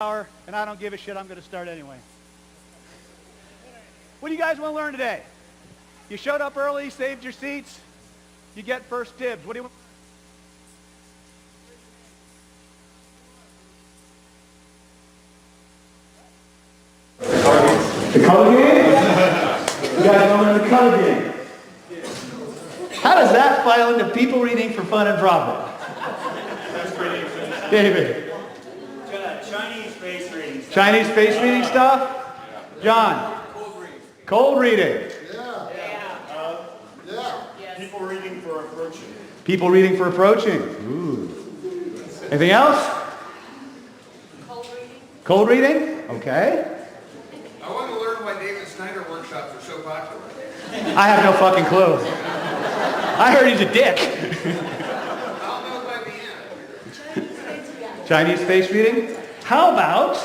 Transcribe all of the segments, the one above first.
hour, and I don't give a shit. I'm going to start anyway. What do you guys want to learn today? You showed up early, saved your seats. You get first dibs. What do you want? The color game? You guys want to learn the color game? How does that file into people reading for fun and profit? That's pretty interesting. David. Chinese face reading stuff. Chinese face reading stuff? John. Cold reading. People reading for approaching. People reading for approaching. Ooh. Anything else? Cold reading. Cold reading? Okay. I want to learn why David Snyder workshops are so popular. I have no fucking clue. I heard he's a dick. I'll know by the end. Chinese face reading? How about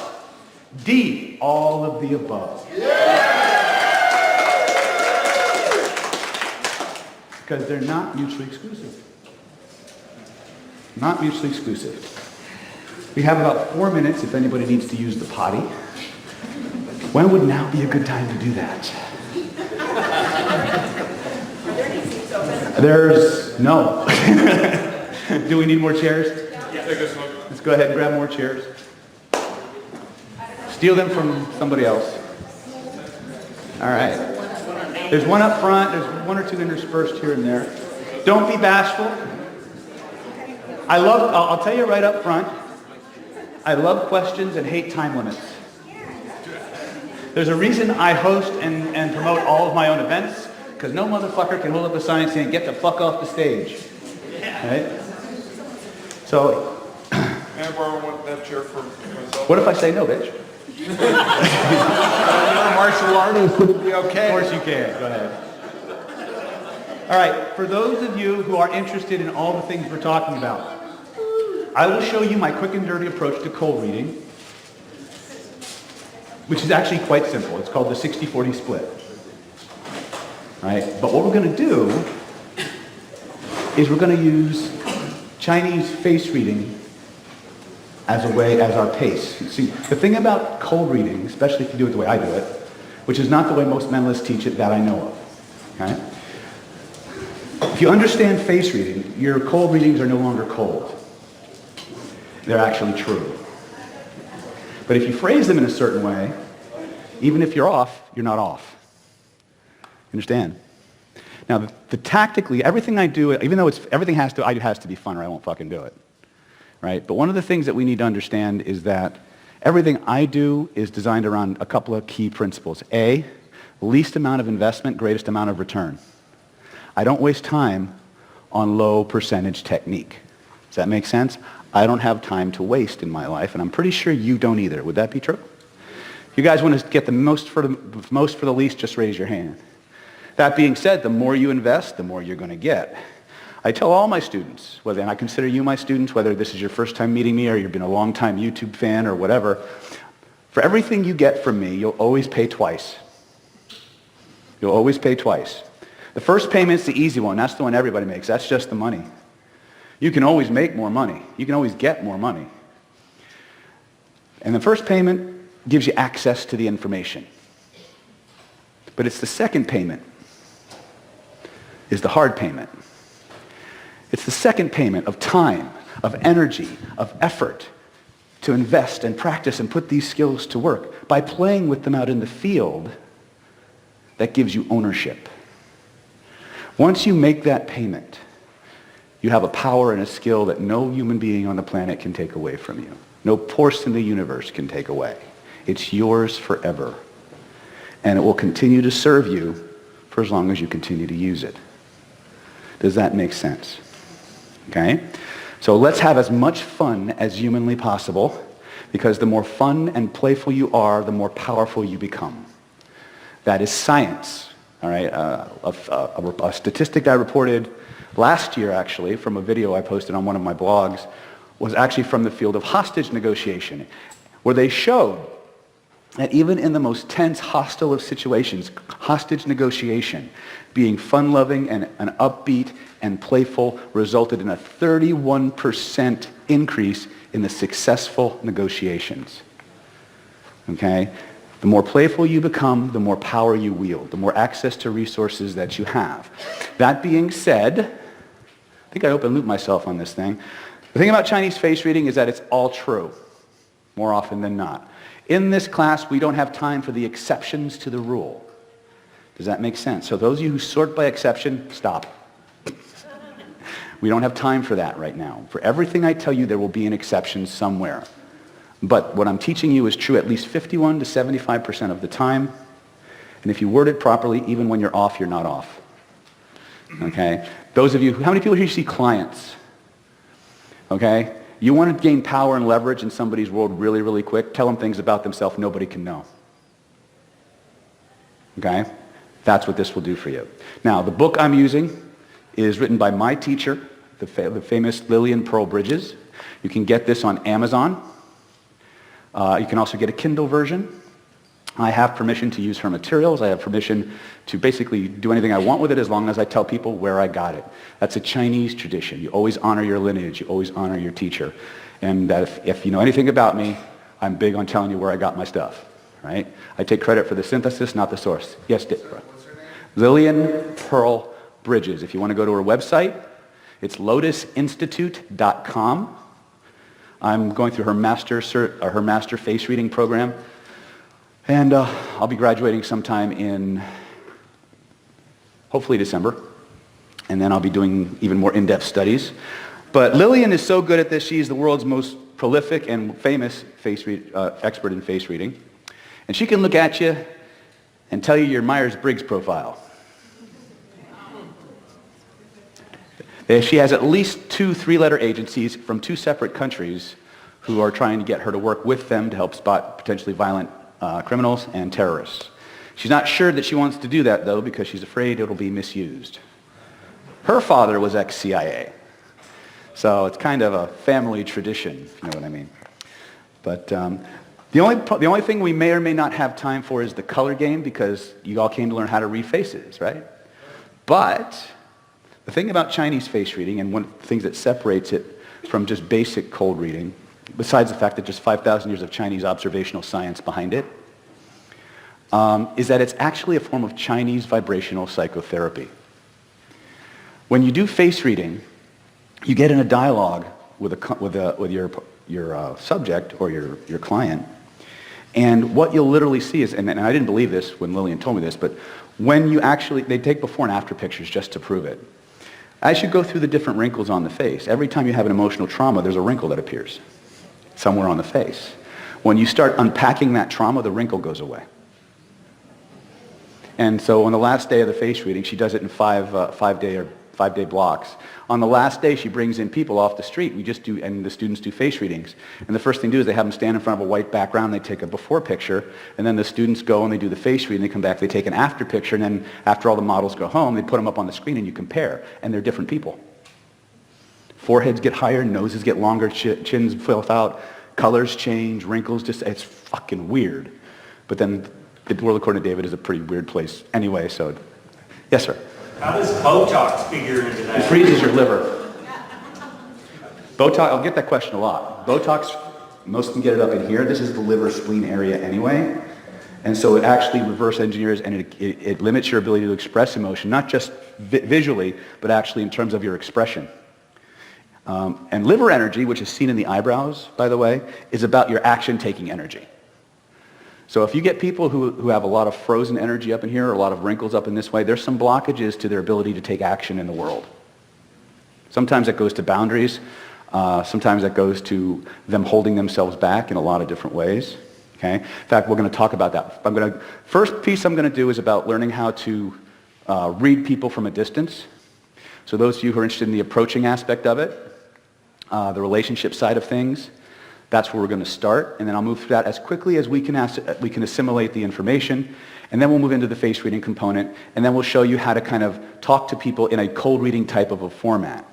D, all of the above? Because they're not mutually exclusive. Not mutually exclusive. We have about 4 minutes if anybody needs to use the potty. When would now be a good time to do that? Are there any seats open? There's no. Do we need more chairs? Yeah. Take this one. Let's go ahead and grab more chairs. Steal them from somebody else. All right. There's one up front. There's one or two interspersed here and there. Don't be bashful. I'll tell you right up front, I love questions and hate time limits. There's a reason I host and promote all of my own events, because no motherfucker can hold up a sign saying, get the fuck off the stage. Right? So, Can I borrow that chair for myself? what if I say no, bitch? You're a martial artist. Would it be okay? Of course you can. Go ahead. All right. For those of you who are interested in all the things we're talking about, I will show you my quick and dirty approach to cold reading, which is actually quite simple. It's called the 60-40 split. All right. But what we're going to do is we're going to use Chinese face reading as our pace. See, the thing about cold reading, especially if you do it the way I do it, which is not the way most mentalists teach it that I know of. Okay? If you understand face reading, your cold readings are no longer cold. They're actually true. But if you phrase them in a certain way, even if you're off, you're not off. Understand? Now, the tactically, everything I do, even though everything has to be fun or I won't fucking do it. Right? But one of the things that we need to understand is that everything I do is designed around a couple of key principles. A, least amount of investment, greatest amount of return. I don't waste time on low percentage technique. Does that make sense? I don't have time to waste in my life, and I'm pretty sure you don't either. Would that be true? If you guys want to get the most for the least, just raise your hand. That being said, the more you invest, the more you're going to get. I tell all my students, and I consider you my students, whether this is your first time meeting me or you've been a long-time YouTube fan or whatever, for everything you get from me, you'll always pay twice. You'll always pay twice. The first payment's the easy one. That's the one everybody makes. That's just the money. You can always make more money. You can always get more money. And the first payment gives you access to the information. But it's the second payment is the hard payment. It's the second payment of time, of energy, of effort to invest and practice and put these skills to work by playing with them out in the field that gives you ownership. Once you make that payment, you have a power and a skill that no human being on the planet can take away from you. No force in the universe can take away. It's yours forever. And it will continue to serve you for as long as you continue to use it. Does that make sense? Okay? So let's have as much fun as humanly possible, because the more fun and playful you are, the more powerful you become. That is science. All right? A statistic I reported last year, actually, from a video I posted on one of my blogs, was actually from the field of hostage negotiation, where they showed that even in the most tense, hostile of situations, hostage negotiation, being fun-loving and upbeat and playful resulted in a 31% increase in the successful negotiations. Okay? The more playful you become, the more power you wield, the more access to resources that you have. That being said, I think I open loop myself on this thing. The thing about Chinese face reading is that it's all true, more often than not. In this class, we don't have time for the exceptions to the rule. Does that make sense? So those of you who sort by exception, stop. We don't have time for that right now. For everything I tell you, there will be an exception somewhere. But what I'm teaching you is true at least 51 to 75% of the time. And if you word it properly, even when you're off, you're not off. Okay? Those of you, how many people here see clients? Okay? You want to gain power and leverage in somebody's world really, really quick? Tell them things about themselves nobody can know. Okay? That's what this will do for you. Now, the book I'm using is written by my teacher, the famous Lillian Pearl Bridges. You can get this on Amazon. You can also get a Kindle version. I have permission to use her materials. I have permission to basically do anything I want with it as long as I tell people where I got it. That's a Chinese tradition. You always honor your lineage. You always honor your teacher. And that if you know anything about me, I'm big on telling you where I got my stuff. Right? I take credit for the synthesis, not the source. Yes, Dick. What's her name? Lillian Pearl Bridges. If you want to go to her website, it's lotusinstitute.com. I'm going through her master face reading program, and I'll be graduating sometime in hopefully December, and then I'll be doing even more in-depth studies. But Lillian is so good at this; she's the world's most prolific and famous expert in face reading, and she can look at you and tell you your Myers-Briggs profile. She has at least 2 3-letter agencies from 2 separate countries who are trying to get her to work with them to help spot potentially violent criminals and terrorists. She's not sure that she wants to do that, though, because she's afraid it'll be misused. Her father was ex-CIA, so it's kind of a family tradition, if you know what I mean. But the only thing we may or may not have time for is the color game, because you all came to learn how to read faces, right? But the thing about Chinese face reading, and one of the things that separates it from just basic cold reading, besides the fact that there's 5,000 years of Chinese observational science behind it, is that it's actually a form of Chinese vibrational psychotherapy. When you do face reading, you get in a dialogue with your subject or your client, and what you'll literally see is, and I didn't believe this when Lillian told me this, but when you actually, they take before and after pictures just to prove it. As you go through the different wrinkles on the face, every time you have an emotional trauma, there's a wrinkle that appears somewhere on the face. When you start unpacking that trauma, the wrinkle goes away. And so on the last day of the face reading, she does it in five-day blocks. On the last day, she brings in people off the street. And the students do face readings. And the first thing to do is they have them stand in front of a white background. They take a before picture. And then the students go and they do the face reading. They come back. They take an after picture. And then after all the models go home, they put them up on the screen and you compare. And they're different people. Foreheads get higher. Noses get longer. Chins fill out. Colors change. Wrinkles just, it's fucking weird. But then the world according to David is a pretty weird place anyway. So, yes, sir. How does Botox figure into that? It freezes your liver. Botox, I'll get that question a lot. Botox, most can get it up in here. This is the liver spleen area anyway. And so it actually reverse engineers and it limits your ability to express emotion, not just visually, but actually in terms of your expression. And liver energy, which is seen in the eyebrows, by the way, is about your action-taking energy. So if you get people who have a lot of frozen energy up in here or a lot of wrinkles up in this way, there's some blockages to their ability to take action in the world. Sometimes that goes to boundaries. Sometimes that goes to them holding themselves back in a lot of different ways. Okay? In fact, we're going to talk about that. First piece I'm going to do is about learning how to read people from a distance. So those of you who are interested in the approaching aspect of it, the relationship side of things, that's where we're going to start, and then I'll move through that as quickly as we can assimilate the information, and then we'll move into the face reading component, and then we'll show you how to kind of talk to people in a cold reading type of a format.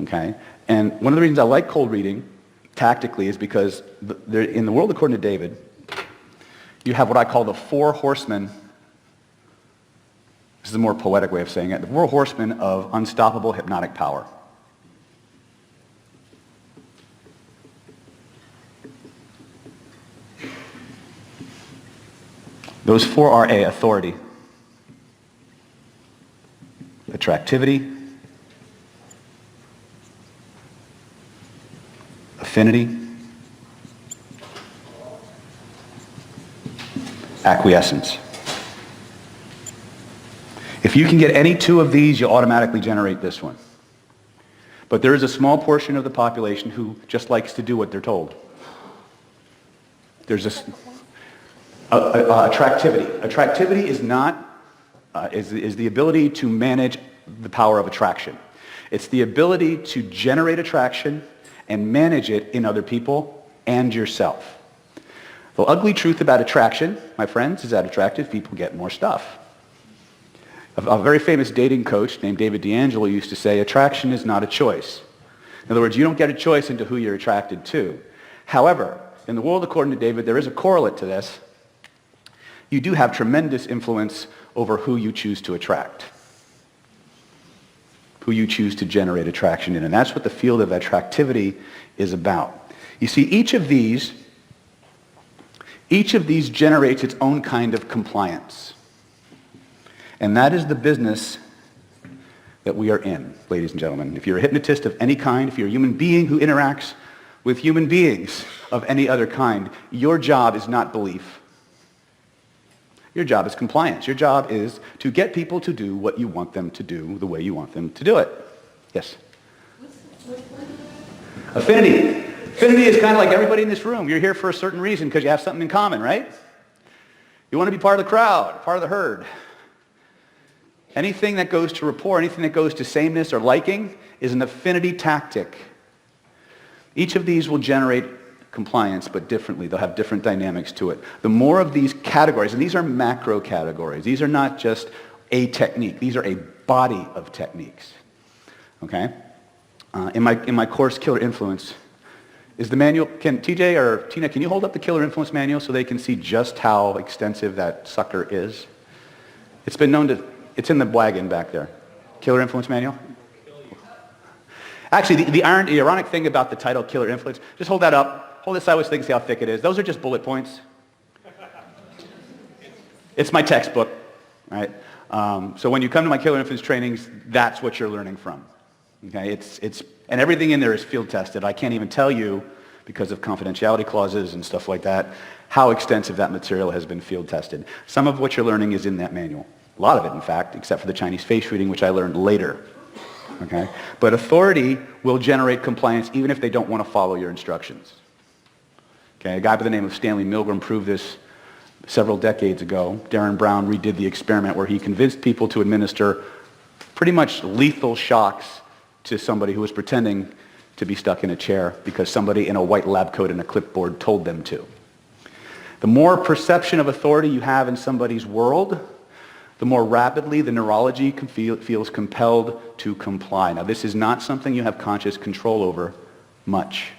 Okay? And one of the reasons I like cold reading tactically is because in the world according to David, you have what I call the 4 horsemen. This is a more poetic way of saying it. The 4 horsemen of unstoppable hypnotic power. Those four are A, authority, attractivity, affinity, acquiescence. If you can get any two of these, you'll automatically generate this one. But there is a small portion of the population who just likes to do what they're told. There's this attractivity. Attractivity is not is the ability to manage the power of attraction. It's the ability to generate attraction and manage it in other people and yourself. The ugly truth about attraction, my friends, is that attractive people get more stuff. A very famous dating coach named David D'Angelo used to say, attraction is not a choice. In other words, you don't get a choice into who you're attracted to. However, in the world according to David, there is a correlate to this. You do have tremendous influence over who you choose to attract, who you choose to generate attraction in. And that's what the field of attractivity is about. You see, each of these generates its own kind of compliance. And that is the business that we are in, ladies and gentlemen. If you're a hypnotist of any kind, if you're a human being who interacts with human beings of any other kind, your job is not belief. Your job is compliance. Your job is to get people to do what you want them to do the way you want them to do it. Yes? Affinity. Affinity is kind of like everybody in this room. You're here for a certain reason because you have something in common, right? You want to be part of the crowd, part of the herd. Anything that goes to rapport, anything that goes to sameness or liking is an affinity tactic. Each of these will generate compliance, but differently. They'll have different dynamics to it. The more of these categories, and these are macro categories. These are not just a technique. These are a body of techniques. Okay? In my course, Killer Influence, is the manual, can TJ or Tina, can you hold up the Killer Influence manual so they can see just how extensive that sucker is? It's been known to, it's in the wagon back there. Killer Influence manual? Actually, the ironic thing about the title Killer Influence, just hold that up. Hold it sideways so you can see how thick it is. Those are just bullet points. It's my textbook, right? So when you come to my Killer Influence trainings, that's what you're learning from. Okay, and everything in there is field tested. I can't even tell you, because of confidentiality clauses and stuff like that, how extensive that material has been field tested. Some of what you're learning is in that manual. A lot of it, in fact, except for the Chinese face reading, which I learned later. Okay, but authority will generate compliance even if they don't want to follow your instructions. Okay, a guy by the name of Stanley Milgram proved this several decades ago. Darren Brown redid the experiment where he convinced people to administer pretty much lethal shocks to somebody who was pretending to be stuck in a chair because somebody in a white lab coat and a clipboard told them to. The more perception of authority you have in somebody's world, the more rapidly the neurology feels compelled to comply. Now, this is not something you have conscious control over much.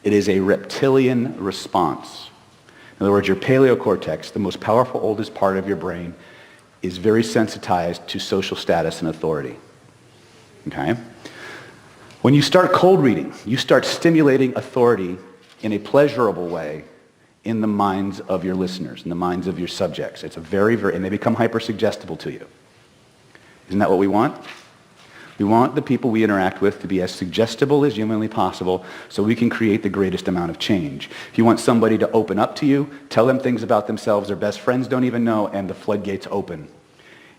It is a reptilian response. In other words, your paleocortex, the most powerful, oldest part of your brain, is very sensitized to social status and authority. Okay? When you start cold reading, you start stimulating authority in a pleasurable way in the minds of your listeners, in the minds of your subjects. It's a and they become hyper-suggestible to you. Isn't that what we want? We want the people we interact with to be as suggestible as humanly possible so we can create the greatest amount of change. If you want somebody to open up to you, tell them things about themselves their best friends don't even know, and the floodgates open.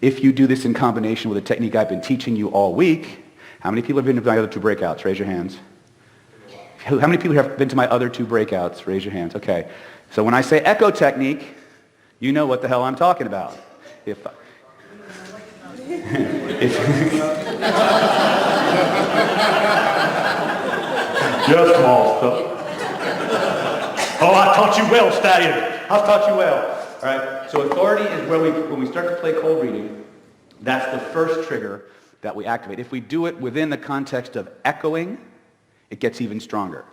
If you do this in combination with a technique I've been teaching you all week, how many people have been to my other two breakouts? Raise your hands. How many people have been to my other two breakouts? Raise your hands. Okay. So when I say echo technique, you know what the hell I'm talking about. Just small stuff. Oh, I taught you well, Stallion. I taught you well. All right. So authority is where when we start to play cold reading, that's the first trigger that we activate. If we do it within the context of echoing, it gets even stronger.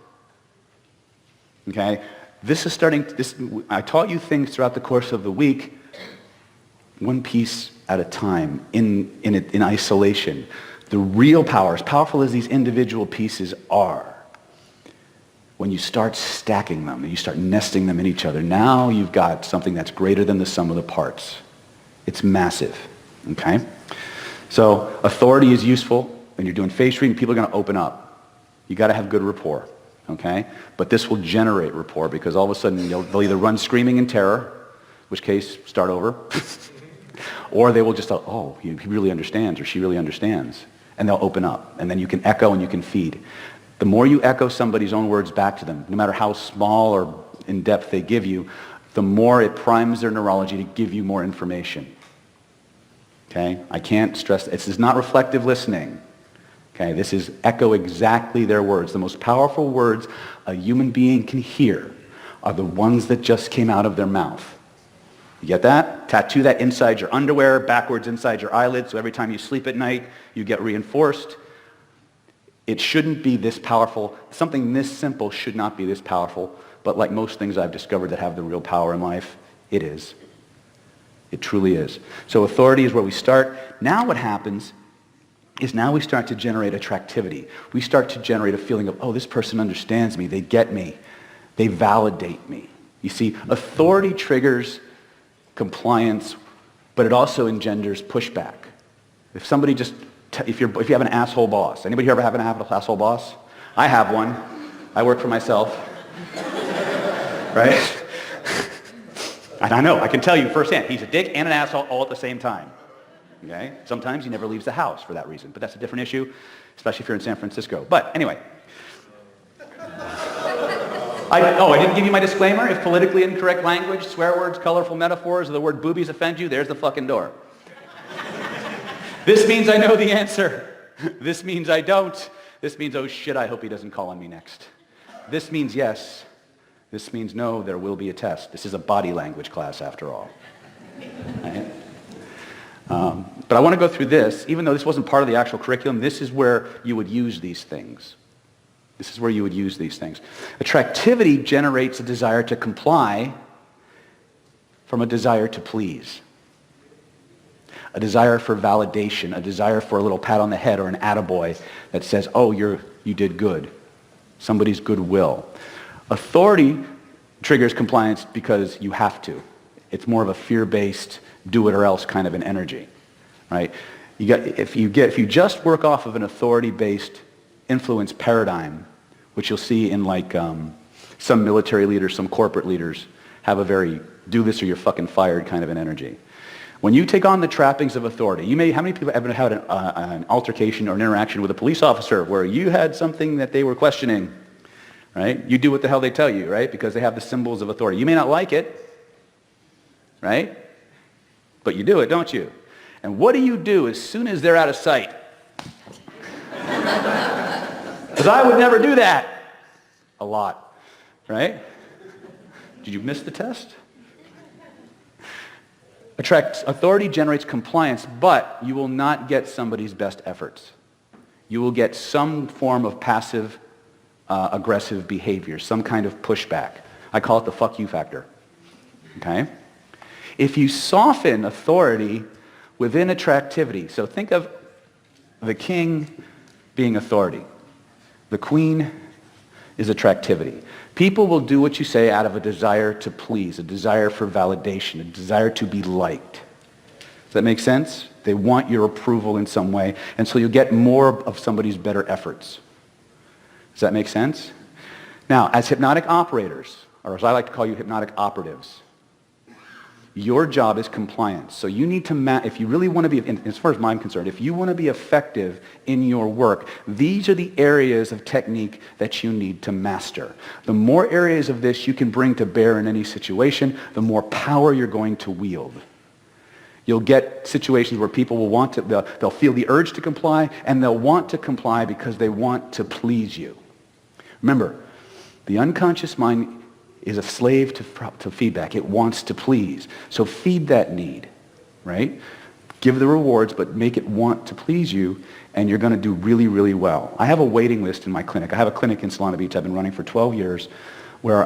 Okay? I taught you things throughout the course of the week, one piece at a time, in isolation. The real power, as powerful as these individual pieces are, When you start stacking them and you start nesting them in each other, now you've got something that's greater than the sum of the parts. It's massive, okay? So authority is useful. When you're doing face reading, people are going to open up. You got to have good rapport, okay? But this will generate rapport because all of a sudden they'll either run screaming in terror, in which case start over, or they will just, oh, he really understands or she really understands, and they'll open up. And then you can echo and you can feed. The more you echo somebody's own words back to them, no matter how small or in-depth they give you, the more it primes their neurology to give you more information. Okay? I can't stress, this is not reflective listening. Okay? This is echo exactly their words. The most powerful words a human being can hear are the ones that just came out of their mouth. You get that? Tattoo that inside your underwear, backwards inside your eyelids, so every time you sleep at night, you get reinforced. It shouldn't be this powerful. Something this simple should not be this powerful, but like most things I've discovered that have the real power in life, it is. It truly is. So authority is where we start. Now what happens is now we start to generate attractivity. We start to generate a feeling of, oh, this person understands me, they get me, they validate me. You see, authority triggers compliance, but it also engenders pushback. If somebody just if you have an asshole boss. Anybody here ever have an asshole boss? I have one. I work for myself. Right? And I know, I can tell you firsthand, he's a dick and an asshole all at the same time. Okay? Sometimes he never leaves the house for that reason, but that's a different issue, especially if you're in San Francisco. But anyway. I didn't give you my disclaimer. If politically incorrect language, swear words, colorful metaphors, or the word boobies offend you, there's the fucking door. This means I know the answer. This means I don't. This means, oh shit, I hope he doesn't call on me next. This means yes. This means no, there will be a test. This is a body language class after all. Right? But I want to go through this, even though this wasn't part of the actual curriculum, this is where you would use these things. This is where you would use these things. Attractivity generates a desire to comply from a desire to please. A desire for validation, a desire for a little pat on the head or an attaboy that says, oh, you did good. Somebody's goodwill. Authority triggers compliance because you have to. It's more of a fear-based, do it or else kind of an energy, right? If you just work off of an authority-based influence paradigm, which you'll see in like some military leaders, some corporate leaders have a very do this or you're fucking fired kind of an energy. When you take on the trappings of authority, how many people have ever had an altercation or an interaction with a police officer where you had something that they were questioning, right? You do what the hell they tell you, right? Because they have the symbols of authority. You may not like it, right? But you do it, don't you? And what do you do as soon as they're out of sight? Because I would never do that. A lot, right? Did you miss the test? Authority generates compliance, but you will not get somebody's best efforts. You will get some form of passive, aggressive behavior, some kind of pushback. I call it the fuck you factor. Okay? If you soften authority within attractivity, so think of the king being authority. The queen is attractivity. People will do what you say out of a desire to please, a desire for validation, a desire to be liked. Does that make sense? They want your approval in some way, and so you'll get more of somebody's better efforts. Does that make sense? Now, as hypnotic operators, or as I like to call you, hypnotic operatives, your job is compliance. So you need to, if you really want to be, as far as I'm concerned, if you want to be effective in your work, these are the areas of technique that you need to master. The more areas of this you can bring to bear in any situation, the more power you're going to wield. You'll get situations where people will want to, they'll feel the urge to comply, and they'll want to comply because they want to please you. Remember, the unconscious mind is a slave to feedback. It wants to please. So feed that need, right? Give the rewards, but make it want to please you, and you're going to do really, really well. I have a waiting list in my clinic. I have a clinic in Solana Beach I've been running for 12 years where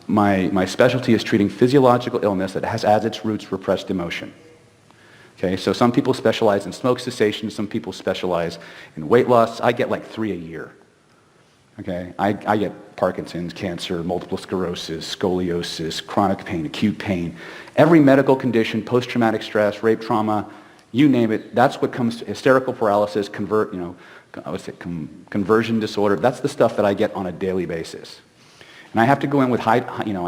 my specialty is treating physiological illness that has as its roots repressed emotion. Okay, so some people specialize in smoke cessation, some people specialize in weight loss. I get like 3 a year. Okay, I get Parkinson's, cancer, multiple sclerosis, scoliosis, chronic pain, acute pain. Every medical condition, post-traumatic stress, rape trauma, you name it, that's what comes to hysterical paralysis, conversion disorder. That's the stuff that I get on a daily basis. And I have to go in with I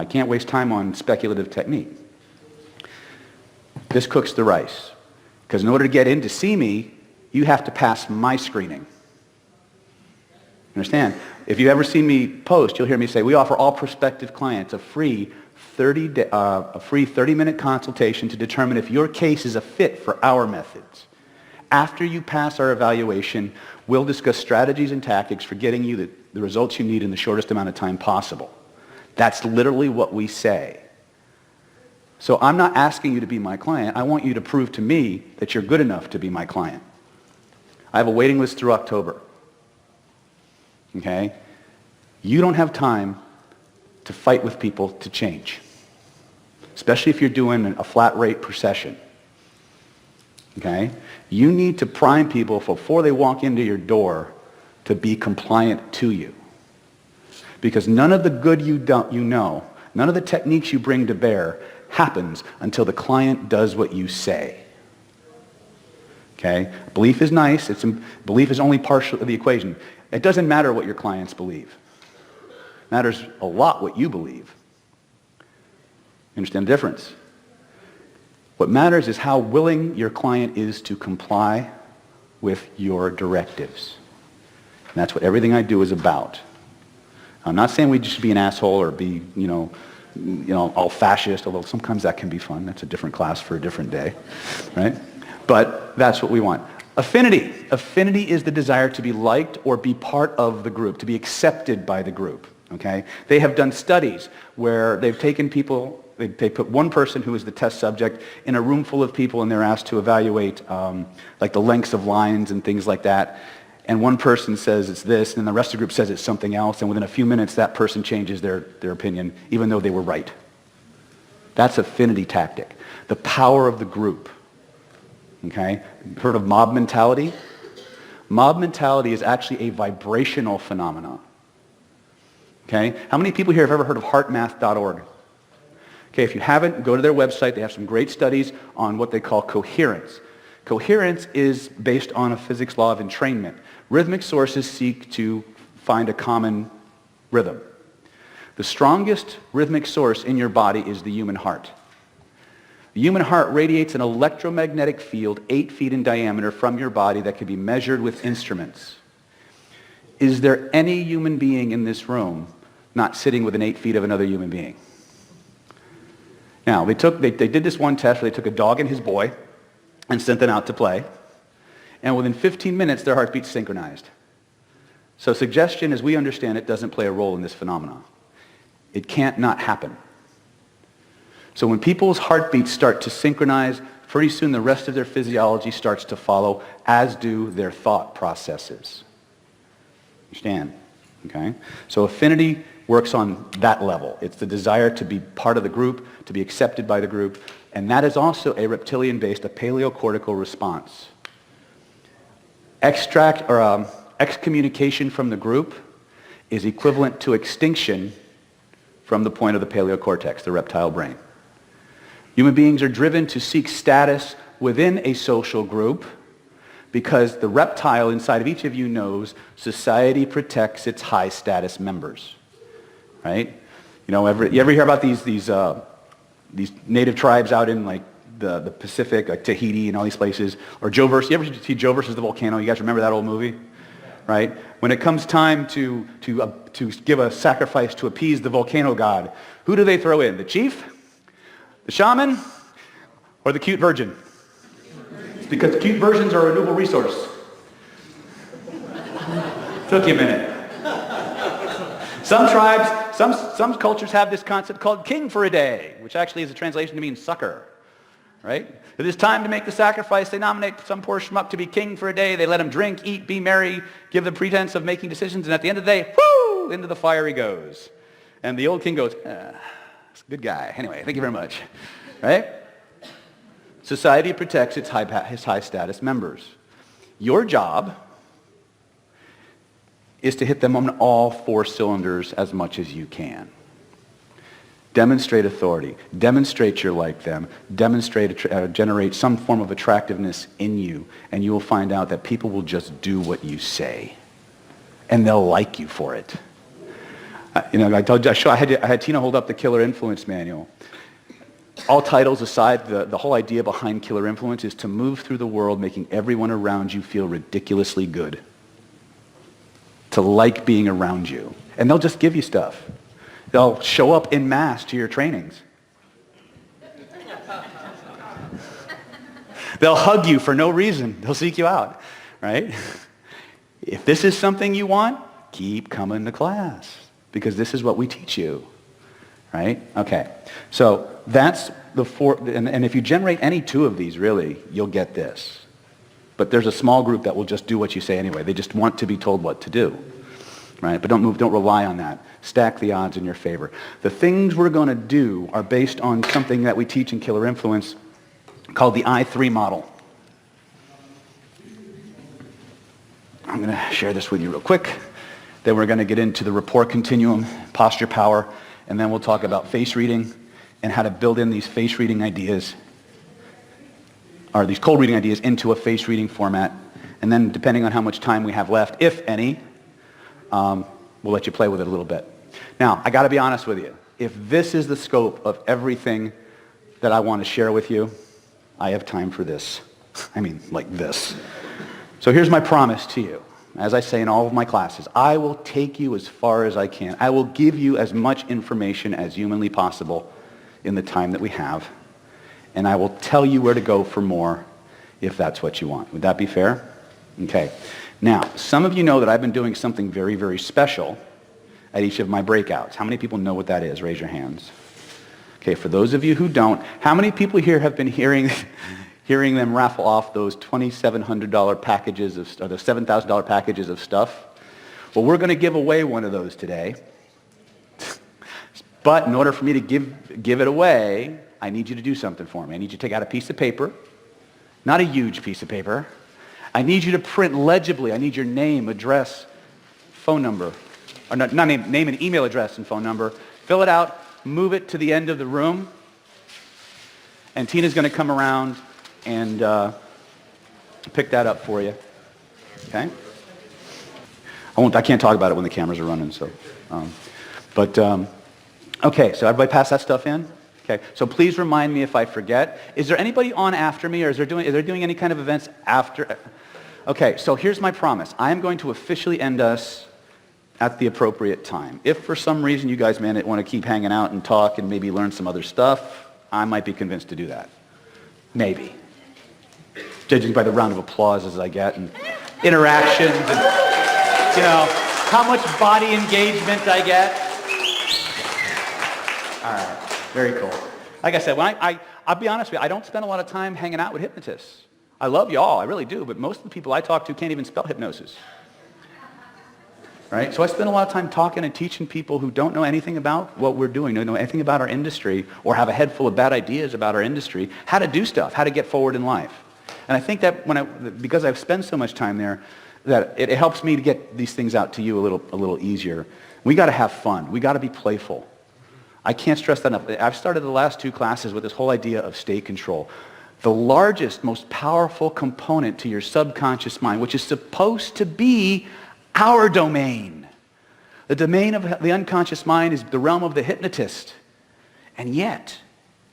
can't waste time on speculative technique. This cooks the rice. Because in order to get in to see me, you have to pass my screening. Understand? If you ever see me post, you'll hear me say, we offer all prospective clients a free 30-minute consultation to determine if your case is a fit for our methods. After you pass our evaluation, we'll discuss strategies and tactics for getting you the results you need in the shortest amount of time possible. That's literally what we say. So I'm not asking you to be my client. I want you to prove to me that you're good enough to be my client. I have a waiting list through October. Okay? You don't have time to fight with people to change, especially if you're doing a flat rate per session. Okay? You need to prime people before they walk into your door to be compliant to you. Because none of the good none of the techniques you bring to bear happens until the client does what you say. Okay? Belief is nice. Belief is only partial of the equation. It doesn't matter what your clients believe. It matters a lot what you believe. You understand the difference? What matters is how willing your client is to comply with your directives. And that's what everything I do is about. I'm not saying we just be an asshole or be, all fascist, although sometimes that can be fun. That's a different class for a different day, right? But that's what we want. Affinity. Affinity is the desire to be liked or be part of the group, to be accepted by the group, okay? They have done studies where they've taken people, they put one person who is the test subject in a room full of people and they're asked to evaluate like the lengths of lines and things like that. And one person says it's this, and the rest of the group says it's something else, and within a few minutes that person changes their opinion, even though they were right. That's affinity tactic. The power of the group. Okay? Heard of mob mentality? Mob mentality is actually a vibrational phenomenon. Okay? How many people here have ever heard of heartmath.org? Okay, if you haven't, go to their website. They have some great studies on what they call coherence. Coherence is based on a physics law of entrainment. Rhythmic sources seek to find a common rhythm. The strongest rhythmic source in your body is the human heart. The human heart radiates an electromagnetic field 8 feet in diameter from your body that can be measured with instruments. Is there any human being in this room not sitting within 8 feet of another human being? Now, they did this one test where they took a dog and his boy and sent them out to play. And within 15 minutes, their heartbeats synchronized. So suggestion, as we understand it, doesn't play a role in this phenomenon. It can't not happen. So when people's heartbeats start to synchronize, pretty soon the rest of their physiology starts to follow, as do their thought processes. Understand? Okay? So affinity works on that level. It's the desire to be part of the group, to be accepted by the group, and that is also a reptilian-based, a paleocortical response. Excommunication from the group is equivalent to extinction from the point of the paleocortex, the reptile brain. Human beings are driven to seek status within a social group because the reptile inside of each of you knows society protects its high-status members, right? You ever hear about these native tribes out in like the Pacific, like Tahiti and all these places, or Joe versus, you ever see Joe versus the volcano? You guys remember that old movie? Right? When it comes time to give a sacrifice to appease the volcano god, who do they throw in? The chief? The shaman? Or the cute virgin? It's because cute virgins are a renewable resource. Took you a minute. Some tribes, some cultures have this concept called king for a day, which actually is a translation to mean sucker. Right? It is time to make the sacrifice. They nominate some poor schmuck to be king for a day. They let him drink, eat, be merry, give the pretense of making decisions, and at the end of the day, whoo, into the fire he goes. And the old king goes, good guy. Anyway, thank you very much. Right? Society protects its high status members. Your job is to hit them on all 4 cylinders as much as you can. Demonstrate authority. Demonstrate you're like them. Generate some form of attractiveness in you, and you will find out that people will just do what you say, and they'll like you for it. I had Tina hold up the Killer Influence Manual. All titles aside, the whole idea behind Killer Influence is to move through the world making everyone around you feel ridiculously good. To like being around you. And they'll just give you stuff. They'll show up en masse to your trainings. They'll hug you for no reason. They'll seek you out, right? If this is something you want, keep coming to class, because this is what we teach you, right? Okay, so that's the 4, and if you generate any 2 of these, really, you'll get this. But there's a small group that will just do what you say anyway. They just want to be told what to do, right? But don't rely on that. Stack the odds in your favor. The things we're going to do are based on something that we teach in Killer Influence called the I3 model. I'm going to share this with you real quick. Then we're going to get into the rapport continuum, posture power, and then we'll talk about face reading and how to build in these face reading ideas, or these cold reading ideas, into a face reading format. And then depending on how much time we have left, if any, we'll let you play with it a little bit. Now, I got to be honest with you. If this is the scope of everything that I want to share with you, I have time for this. I mean, like this. So here's my promise to you. As I say in all of my classes, I will take you as far as I can. I will give you as much information as humanly possible in the time that we have. And I will tell you where to go for more if that's what you want. Would that be fair? Okay. Now, some of you know that I've been doing something very, very special at each of my breakouts. How many people know what that is? Raise your hands. Okay, for those of you who don't, how many people here have been hearing them raffle off those $2,700 packages or those $7,000 packages of stuff? Well, we're going to give away one of those today. But in order for me to give it away, I need you to do something for me. I need you to take out a piece of paper, not a huge piece of paper. I need you to print legibly. I need your name, address, phone number, or not name and email address and phone number. Fill it out, move it to the end of the room, and Tina's going to come around and pick that up for you. Okay? I can't talk about it when the cameras are running. So, okay. So everybody pass that stuff in. Okay. So please remind me if I forget. Is there anybody on after me, or is there doing any kind of events after? Okay. So here's my promise. I am going to officially end us at the appropriate time. If for some reason you guys may want to keep hanging out and talk and maybe learn some other stuff, I might be convinced to do that. Maybe. Judging by the round of applause as I get and interactions and, how much body engagement I get. All right. Very cool. Like I said, I'll be honest with you, I don't spend a lot of time hanging out with hypnotists. I love you all, I really do, but most of the people I talk to can't even spell hypnosis. Right? So I spend a lot of time talking and teaching people who don't know anything about what we're doing, don't know anything about our industry, or have a head full of bad ideas about our industry, how to do stuff, how to get forward in life. And I think that because I've spent so much time there, that it helps me to get these things out to you a little easier. We got to have fun. We got to be playful. I can't stress that enough. I've started the last 2 classes with this whole idea of state control. The largest, most powerful component to your subconscious mind, which is supposed to be our domain. The domain of the unconscious mind is the realm of the hypnotist. And yet,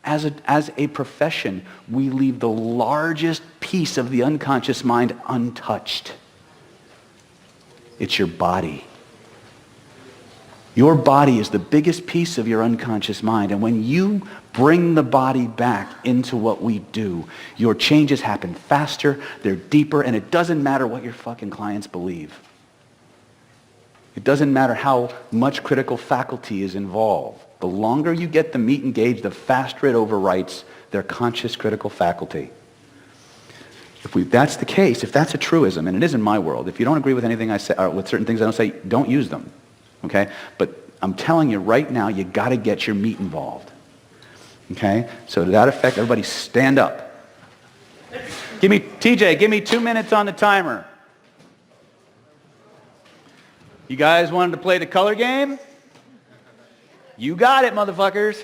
as a profession, we leave the largest piece of the unconscious mind untouched. It's your body. Your body is the biggest piece of your unconscious mind. And when you bring the body back into what we do, your changes happen faster, they're deeper, and it doesn't matter what your fucking clients believe. It doesn't matter how much critical faculty is involved. The longer you get the meat engaged, the faster it overwrites their conscious critical faculty. If that's the case, if that's a truism, and it is in my world, if you don't agree with anything I say, or with certain things I don't say, don't use them. Okay? But I'm telling you right now, you got to get your meat involved. Okay? So to that effect, everybody stand up. TJ, give me 2 minutes on the timer. You guys wanted to play the color game? You got it, motherfuckers.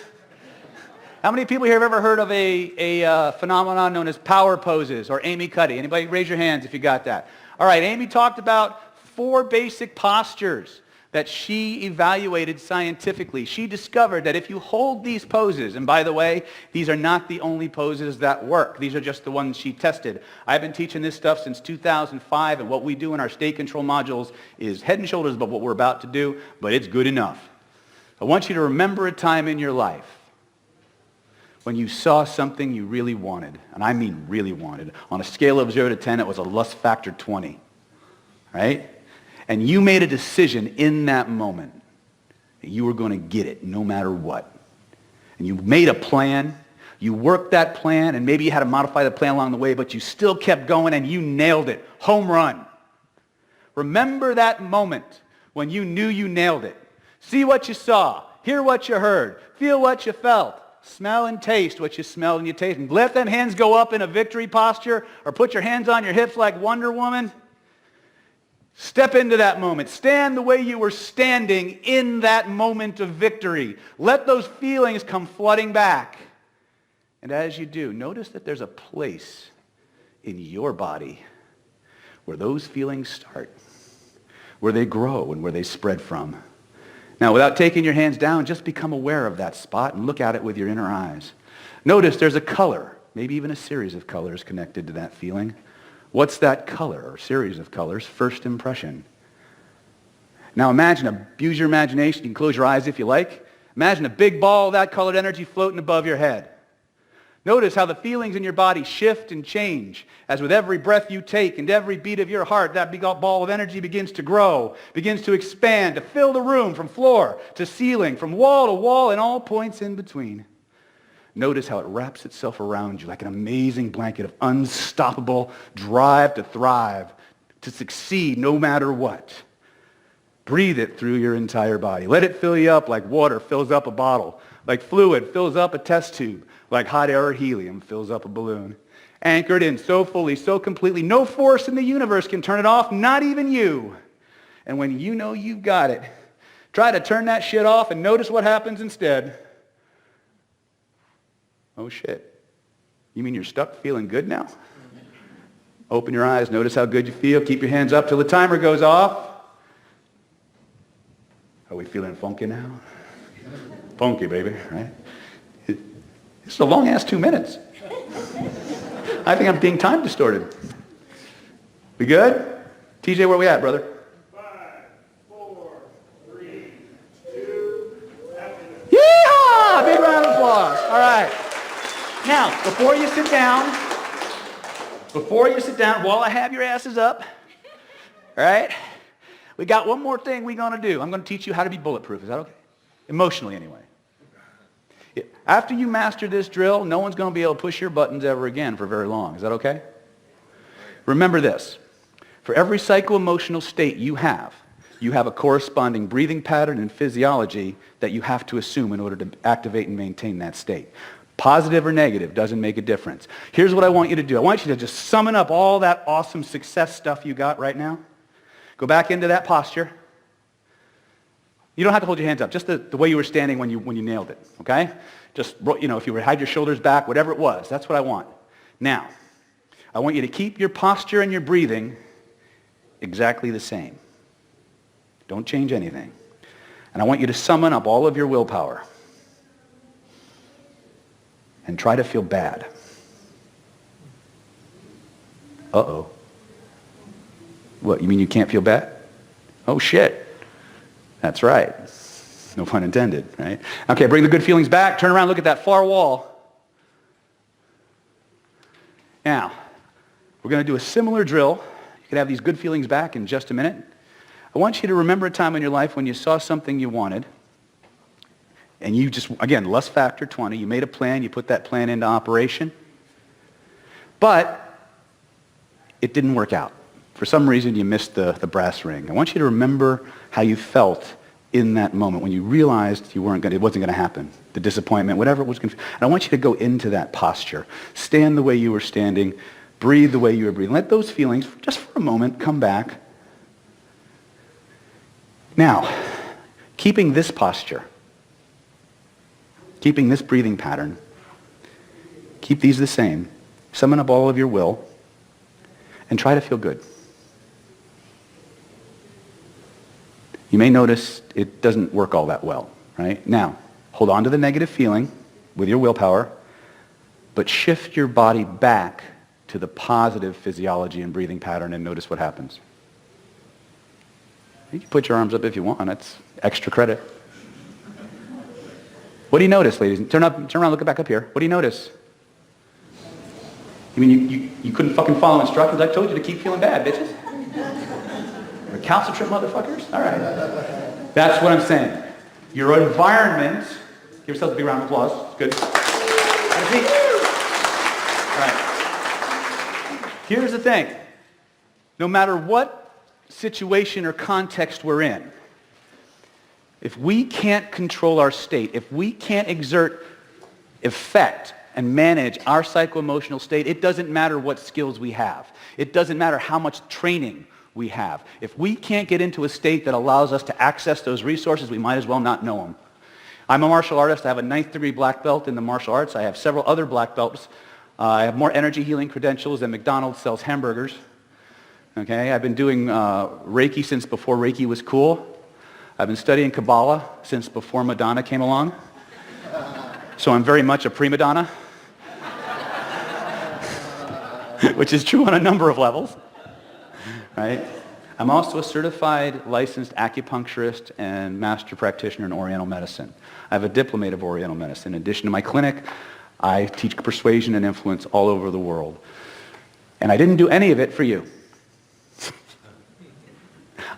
How many people here have ever heard of a phenomenon known as power poses or Amy Cuddy? Anybody raise your hands if you got that? All right, Amy talked about 4 basic postures that she evaluated scientifically. She discovered that if you hold these poses, and by the way, these are not the only poses that work. These are just the ones she tested. I've been teaching this stuff since 2005, and what we do in our state control modules is head and shoulders above what we're about to do, but it's good enough. I want you to remember a time in your life when you saw something you really wanted, and I mean really wanted. On a scale of 0 to 10, it was a lust factor 20, right? And you made a decision in that moment that you were going to get it no matter what. And you made a plan, you worked that plan, and maybe you had to modify the plan along the way, but you still kept going and you nailed it. Home run. Remember that moment when you knew you nailed it. See what you saw, hear what you heard, feel what you felt, smell and taste what you smelled and you tasted. Let them hands go up in a victory posture or put your hands on your hips like Wonder Woman. Step into that moment. Stand the way you were standing in that moment of victory. Let those feelings come flooding back. And as you do, notice that there's a place in your body where those feelings start, where they grow and where they spread from. Now, without taking your hands down, just become aware of that spot and look at it with your inner eyes. Notice there's a color, maybe even a series of colors connected to that feeling. What's that color or series of colors? First impression. Now imagine, abuse your imagination. You can close your eyes if you like. Imagine a big ball of that colored energy floating above your head. Notice how the feelings in your body shift and change as with every breath you take and every beat of your heart, that big ball of energy begins to grow, begins to expand, to fill the room from floor to ceiling, from wall to wall, and all points in between. Notice how it wraps itself around you like an amazing blanket of unstoppable drive to thrive, to succeed no matter what. Breathe it through your entire body. Let it fill you up like water fills up a bottle, like fluid fills up a test tube, like hot air or helium fills up a balloon. Anchored in so fully, so completely, no force in the universe can turn it off, not even you. And when you know you've got it, try to turn that shit off and notice what happens instead. Oh shit. You mean you're stuck feeling good now? Open your eyes, notice how good you feel. Keep your hands up till the timer goes off. Are we feeling funky now? Funky, baby, right? It's a long-ass 2 minutes. I think I'm being time distorted. We good? TJ, where we at, brother? 5, 4, 3, 2, Yeehaw! Big round of applause. All right. Now, before you sit down, while I have your asses up, all right, we got one more thing we're going to do. I'm going to teach you how to be bulletproof. Is that okay? Emotionally, anyway. After you master this drill, no one's going to be able to push your buttons ever again for very long. Is that okay? Remember this. For every psycho-emotional state you have a corresponding breathing pattern and physiology that you have to assume in order to activate and maintain that state. Positive or negative doesn't make a difference. Here's what I want you to do. I want you to just summon up all that awesome success stuff you got right now. Go back into that posture. You don't have to hold your hands up, just the way you were standing when you nailed it, okay? Just, if you had your shoulders back, whatever it was, that's what I want. Now, I want you to keep your posture and your breathing exactly the same. Don't change anything. And I want you to summon up all of your willpower and try to feel bad. Uh-oh. What, you mean you can't feel bad? Oh, shit. That's right. No pun intended, right? Okay, bring the good feelings back. Turn around, look at that far wall. Now, we're going to do a similar drill. You can have these good feelings back in just a minute. I want you to remember a time in your life when you saw something you wanted, and you just, again, lust factor 20. You made a plan. You put that plan into operation. But it didn't work out. For some reason, you missed the brass ring. I want you to remember how you felt in that moment when you realized it wasn't going to happen. The disappointment, whatever it was. And I want you to go into that posture. Stand the way you were standing. Breathe the way you were breathing. Let those feelings, just for a moment, come back. Now, keeping this posture, keeping this breathing pattern, keep these the same. Summon up all of your will and try to feel good. You may notice it doesn't work all that well, right? Now, hold on to the negative feeling with your willpower, but shift your body back to the positive physiology and breathing pattern and notice what happens. You can put your arms up if you want. That's extra credit. What do you notice, ladies? Turn around, look back up here. What do you notice? You mean you couldn't fucking follow instructions? I told you to keep feeling bad, bitches. Recalcitrant motherfuckers? All right. That's what I'm saying. Your environment, give yourself a big round of applause. Good. All right. Here's the thing. No matter what situation or context we're in, if we can't control our state, if we can't exert effect and manage our psycho-emotional state, it doesn't matter what skills we have. It doesn't matter how much training we have. If we can't get into a state that allows us to access those resources, we might as well not know them. I'm a martial artist. I have a 9th degree black belt in the martial arts. I have several other black belts. I have more energy healing credentials than McDonald's sells hamburgers. Okay, I've been doing Reiki since before Reiki was cool. I've been studying Kabbalah since before Madonna came along. So I'm very much a prima donna, which is true on a number of levels, right? I'm also a certified licensed acupuncturist and master practitioner in Oriental medicine. I have a diplomate of Oriental medicine. In addition to my clinic, I teach persuasion and influence all over the world. And I didn't do any of it for you.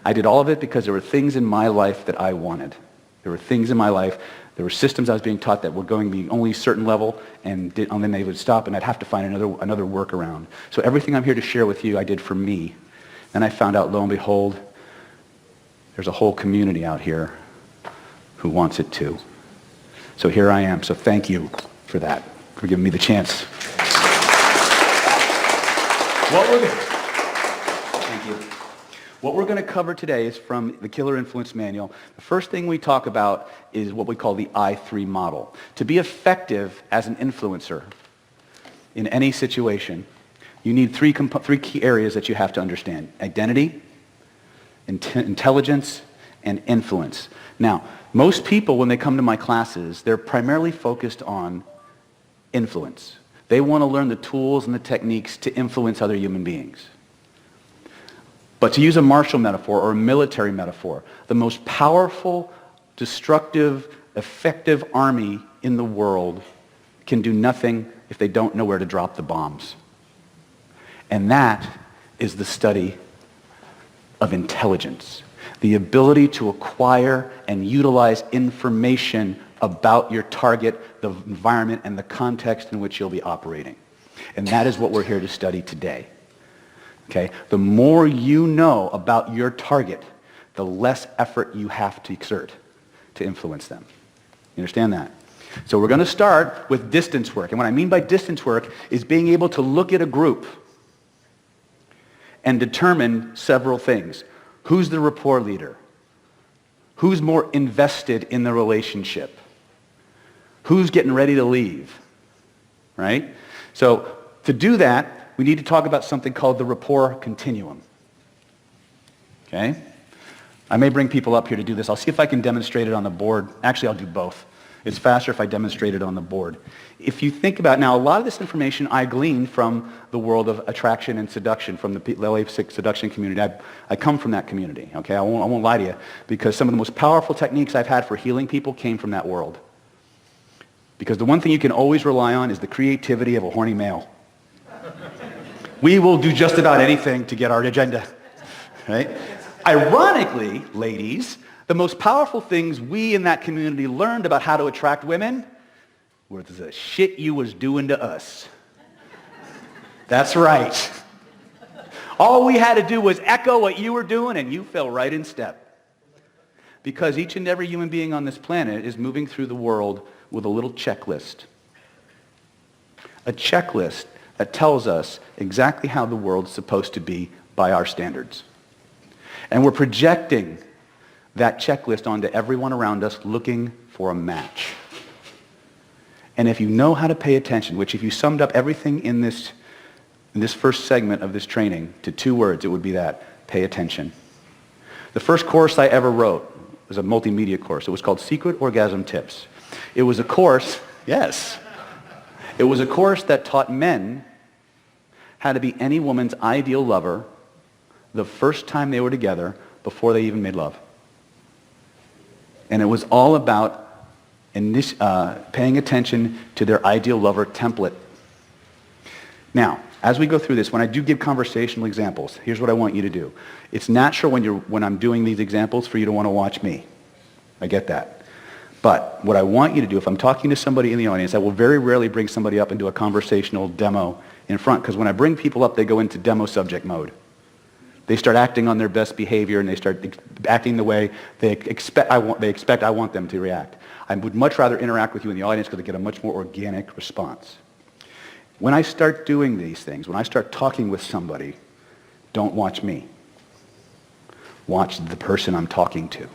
I did all of it because there were things in my life that I wanted. There were things in my life, there were systems I was being taught that were going to be only a certain level, and then they would stop, and I'd have to find another workaround. So everything I'm here to share with you, I did for me. Then I found out, lo and behold, there's a whole community out here who wants it too. So here I am. So thank you for that, for giving me the chance. What we're going to cover today is from the Killer Influence Manual. The first thing we talk about is what we call the I3 model. To be effective as an influencer in any situation, you need three key areas that you have to understand: identity, intelligence, and influence. Now, most people, when they come to my classes, they're primarily focused on influence. They want to learn the tools and the techniques to influence other human beings. But to use a martial metaphor or a military metaphor, the most powerful, destructive, effective army in the world can do nothing if they don't know where to drop the bombs. And that is the study of intelligence, the ability to acquire and utilize information about your target, the environment, and the context in which you'll be operating. And that is what we're here to study today. Okay? The more you know about your target, the less effort you have to exert to influence them. You understand that? So we're going to start with distance work. And what I mean by distance work is being able to look at a group and determine several things. Who's the rapport leader? Who's more invested in the relationship? Who's getting ready to leave? Right? So to do that, we need to talk about something called the rapport continuum. Okay? I may bring people up here to do this. I'll see if I can demonstrate it on the board. Actually, I'll do both. It's faster if I demonstrate it on the board. If you think about, now a lot of this information I gleaned from the world of attraction and seduction, from the LA seduction community. I come from that community, okay? I won't lie to you, because some of the most powerful techniques I've had for healing people came from that world. Because the one thing you can always rely on is the creativity of a horny male. We will do just about anything to get our agenda, right? Ironically, ladies, the most powerful things we in that community learned about how to attract women were the shit you was doing to us. That's right. All we had to do was echo what you were doing, and you fell right in step. Because each and every human being on this planet is moving through the world with a little checklist. A checklist that tells us exactly how the world's supposed to be by our standards. And we're projecting that checklist onto everyone around us looking for a match. And if you know how to pay attention, which if you summed up everything in this first segment of this training to 2 words, it would be that: pay attention. The first course I ever wrote was a multimedia course. It was called Secret Orgasm Tips. It was a course, yes, it was a course that taught men how to be any woman's ideal lover the first time they were together before they even made love. And it was all about paying attention to their ideal lover template. Now, as we go through this, when I do give conversational examples, here's what I want you to do. It's natural when I'm doing these examples for you to want to watch me. I get that. But what I want you to do, if I'm talking to somebody in the audience, I will very rarely bring somebody up into a conversational demo in front, because when I bring people up, they go into demo subject mode. They start acting on their best behavior, and they start acting the way they expect I want them to react. I would much rather interact with you in the audience because I get a much more organic response. When I start doing these things, when I start talking with somebody, don't watch me. Watch the person I'm talking to.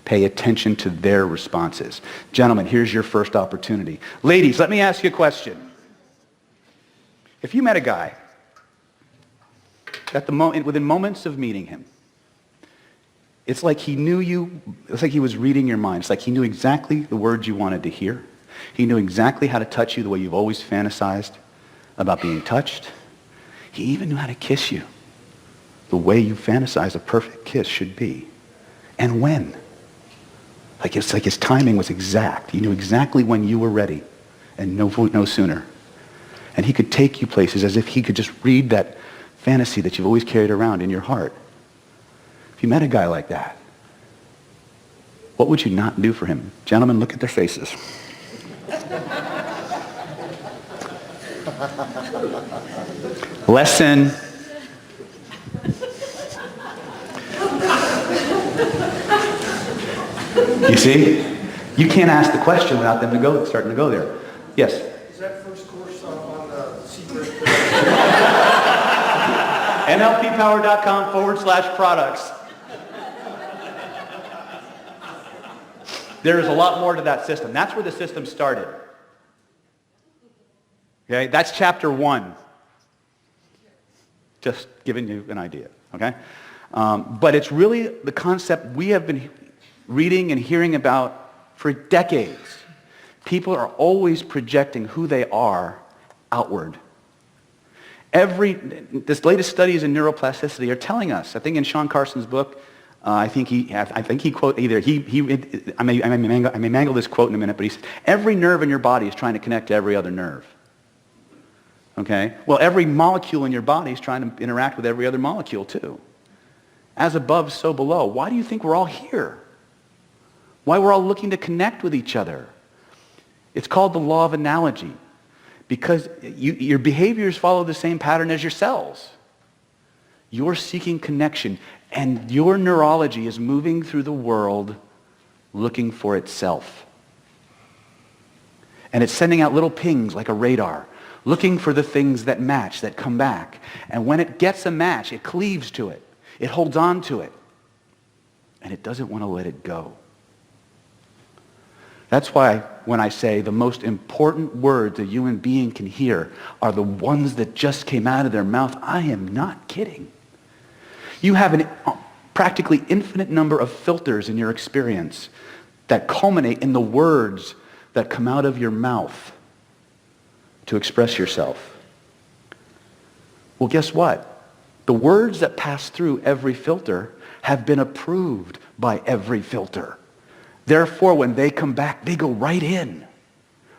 Pay attention to their responses. Gentlemen, here's your first opportunity. Ladies, let me ask you a question. If you met a guy within moments of meeting him, it's like he knew you, it's like he was reading your mind. It's like he knew exactly the words you wanted to hear. He knew exactly how to touch you the way you've always fantasized about being touched. He even knew how to kiss you the way you fantasize a perfect kiss should be. And when. It's like his timing was exact. He knew exactly when you were ready, and no sooner. And he could take you places as if he could just read that fantasy that you've always carried around in your heart. If you met a guy like that, what would you not do for him? Gentlemen, look at their faces. Lesson. You see? You can't ask the question without them starting to go there. Yes? Is that first course on the secret? NLPpower.com/products. There is a lot more to that system. That's where the system started. Okay? That's chapter 1. Just giving you an idea. Okay? But it's really the concept we have been reading and hearing about for decades. People are always projecting who they are outward. This latest studies in neuroplasticity are telling us. I think in Sean Carson's book, I think he quote either I may mangle this quote in a minute, but he says every nerve in your body is trying to connect to every other nerve. Okay? Well, every molecule in your body is trying to interact with every other molecule too. As above, so below. Why do you think we're all here? Why we're all looking to connect with each other? It's called the law of analogy, because your behaviors follow the same pattern as your cells. You're seeking connection, and your neurology is moving through the world looking for itself. And it's sending out little pings like a radar, looking for the things that match, that come back. And when it gets a match, it cleaves to it. It holds on to it. And it doesn't want to let it go. That's why when I say the most important words a human being can hear are the ones that just came out of their mouth, I am not kidding. You have a practically infinite number of filters in your experience that culminate in the words that come out of your mouth to express yourself. Well, guess what? The words that pass through every filter have been approved by every filter. Therefore, when they come back, they go right in,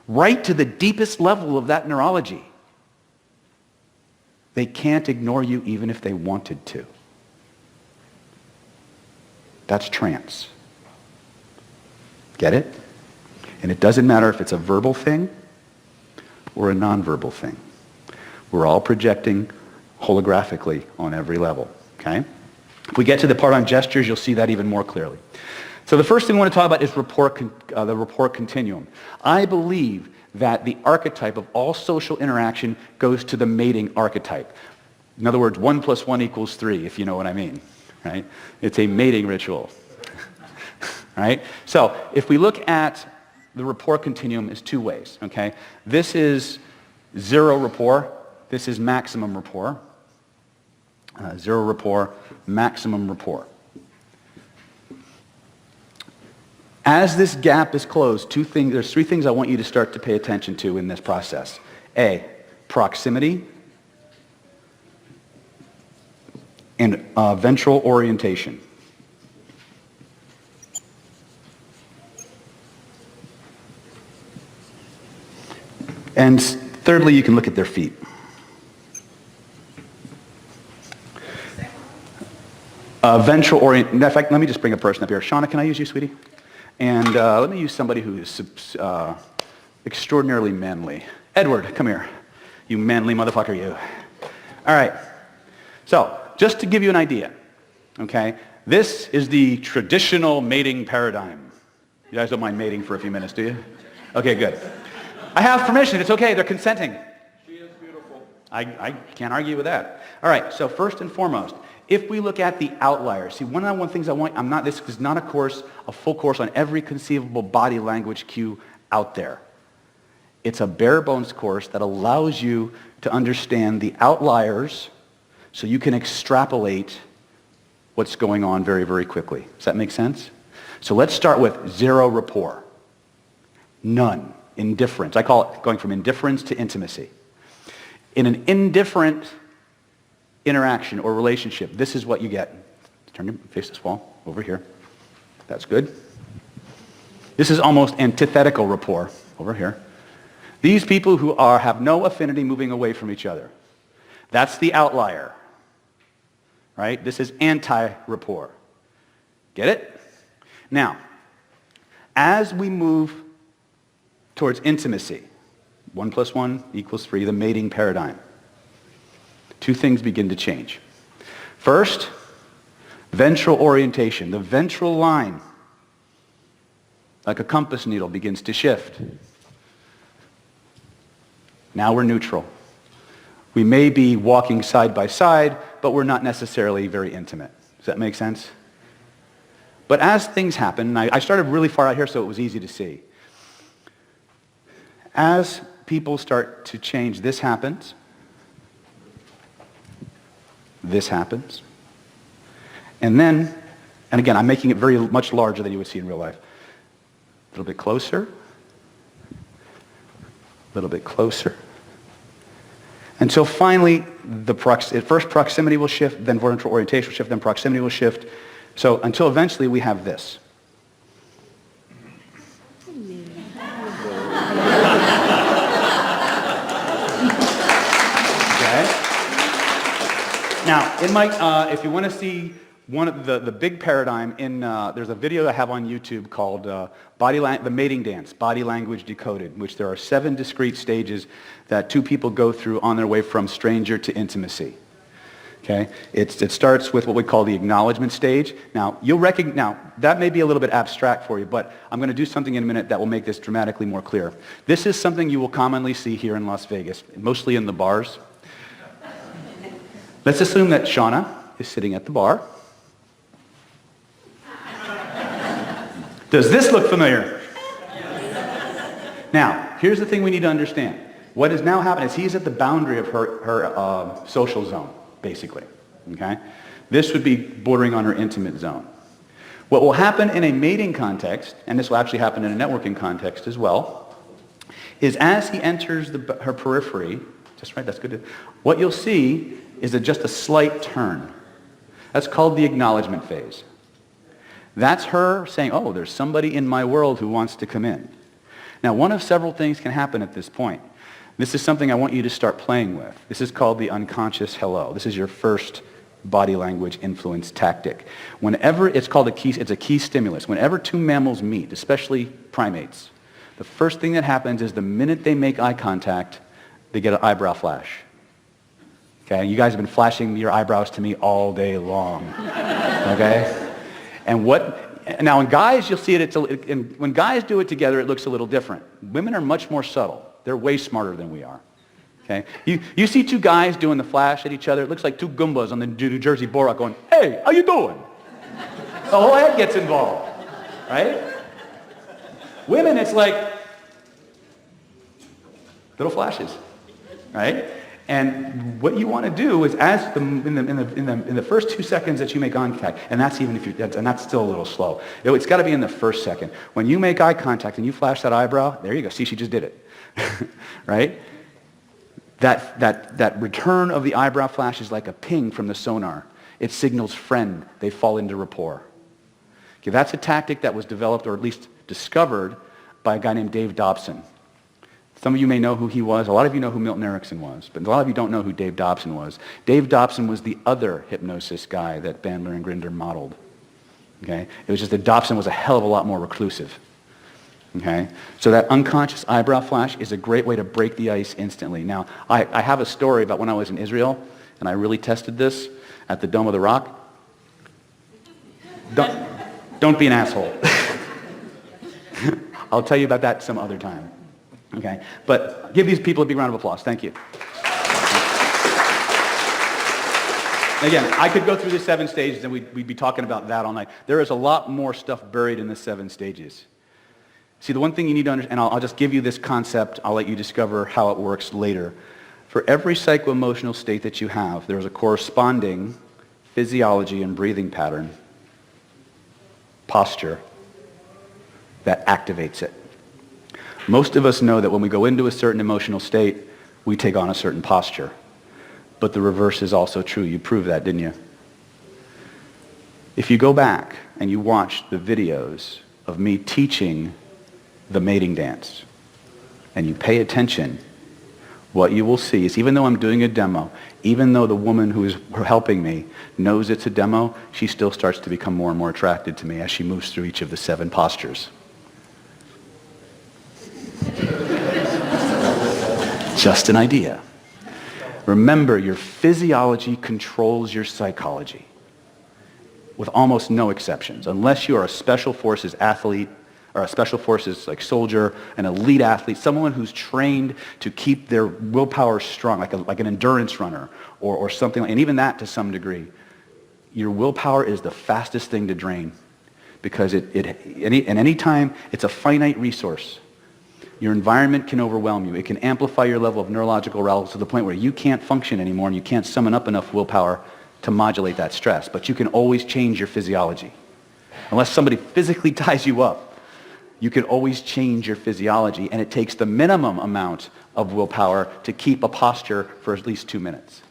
right to the deepest level of that neurology. They can't ignore you even if they wanted to. That's trance. Get it? And it doesn't matter if it's a verbal thing or a nonverbal thing. We're all projecting holographically on every level, okay? If we get to the part on gestures, you'll see that even more clearly. So the first thing we want to talk about is the rapport continuum. I believe that the archetype of all social interaction goes to the mating archetype. In other words, 1 + 1 = 3, if you know what I mean, right? It's a mating ritual. All right? So if we look at the rapport continuum is two ways, okay? This is zero rapport. This is maximum rapport. Zero rapport, maximum rapport. As this gap is closed, there's three things I want you to start to pay attention to in this process. A, proximity and ventral orientation. And thirdly, you can look at their feet. Ventral orient. In fact, let me just bring a person up here. Shauna, can I use you, sweetie? And let me use somebody who is extraordinarily manly. Edward, come here. You manly motherfucker, you. All right. So, just to give you an idea, okay, this is the traditional mating paradigm. You guys don't mind mating for a few minutes, do you? Okay, good. I have permission. It's okay. They're consenting. She is beautiful. I can't argue with that. All right. So first and foremost, if we look at the outliers, see, one of the things I want, this is not a full course on every conceivable body language cue out there. It's a bare bones course that allows you to understand the outliers so you can extrapolate what's going on very, very quickly. Does that make sense? So let's start with zero rapport. None. Indifference. I call it going from indifference to intimacy. In an indifferent interaction or relationship, this is what you get. Turn your face this wall over here. That's good. This is almost antithetical rapport over here. These people who have no affinity moving away from each other. That's the outlier. Right? This is anti-rapport. Get it? Now, as we move towards intimacy, 1 + 1 = 3, the mating paradigm, two things begin to change. First, ventral orientation. The ventral line, like a compass needle, begins to shift. Now we're neutral. We may be walking side by side, but we're not necessarily very intimate. Does that make sense? But as things happen, and I started really far out here so it was easy to see. As people start to change, this happens. This happens. And then, and again, I'm making it very much larger than you would see in real life. A little bit closer. A little bit closer. Until finally, first proximity will shift, then ventral orientation will shift, then proximity will shift. So until eventually we have this. Now, if you want to see one of the big paradigm, there's a video I have on YouTube called The Mating Dance, Body Language Decoded, in which there are 7 discrete stages that two people go through on their way from stranger to intimacy. Okay? It starts with what we call the acknowledgement stage. Now, that may be a little bit abstract for you, but I'm going to do something in a minute that will make this dramatically more clear. This is something you will commonly see here in Las Vegas, mostly in the bars. Let's assume that Shauna is sitting at the bar. Does this look familiar? Now, here's the thing we need to understand. What has now happened is he's at the boundary of her social zone, basically. Okay? This would be bordering on her intimate zone. What will happen in a mating context, and this will actually happen in a networking context as well, is as he enters her periphery, just right, that's good. What you'll see is just a slight turn. That's called the acknowledgement phase. That's her saying, oh, there's somebody in my world who wants to come in. Now, one of several things can happen at this point. This is something I want you to start playing with. This is called the unconscious hello. This is your first body language influence tactic. Whenever it's a key stimulus. Whenever two mammals meet, especially primates, the first thing that happens is the minute they make eye contact, they get an eyebrow flash. Okay, you guys have been flashing your eyebrows to me all day long. Okay? And now in guys, you'll see it, when guys do it together, it looks a little different. Women are much more subtle. They're way smarter than we are. Okay? You see two guys doing the flash at each other, it looks like two Goombas on the New Jersey Borat going, hey, how you doing? The whole head gets involved. right? Women, it's like little flashes, right? And what you want to do is, in the first 2 seconds that you make eye contact, and that's even if you, and that's still a little slow. It's got to be in the first second. When you make eye contact and you flash that eyebrow, there you go. See, she just did it, right? That return of the eyebrow flash is like a ping from the sonar. It signals friend. They fall into rapport. Okay, that's a tactic that was developed, or at least discovered, by a guy named Dave Dobson. Some of you may know who he was. A lot of you know who Milton Erickson was, but a lot of you don't know who Dave Dobson was. Dave Dobson was the other hypnosis guy that Bandler and Grinder modeled. Okay? It was just that Dobson was a hell of a lot more reclusive. Okay? So that unconscious eyebrow flash is a great way to break the ice instantly. Now, I have a story about when I was in Israel, and I really tested this at the Dome of the Rock. Don't be an asshole. I'll tell you about that some other time. Okay? But give these people a big round of applause. Thank you. Again, I could go through the 7 stages and we'd be talking about that all night. There is a lot more stuff buried in the 7 stages. See, the one thing you need to understand, and I'll just give you this concept. I'll let you discover how it works later. For every psycho-emotional state that you have, there's a corresponding physiology and breathing pattern, posture, that activates it. Most of us know that when we go into a certain emotional state, we take on a certain posture. But the reverse is also true. You proved that, didn't you? If you go back and you watch the videos of me teaching the mating dance, and you pay attention, what you will see is, even though I'm doing a demo, even though the woman who is helping me knows it's a demo, she still starts to become more and more attracted to me as she moves through each of the 7 postures. Just an idea. Remember, your physiology controls your psychology, with almost no exceptions, unless you are a special forces athlete, or a special forces like soldier, an elite athlete, someone who's trained to keep their willpower strong, like an endurance runner, or something, and even that to some degree. Your willpower is the fastest thing to drain, because any time it's a finite resource. Your environment can overwhelm you. It can amplify your level of neurological arousal to the point where you can't function anymore and you can't summon up enough willpower to modulate that stress. But you can always change your physiology. Unless somebody physically ties you up, you can always change your physiology, and it takes the minimum amount of willpower to keep a posture for at least 2 minutes.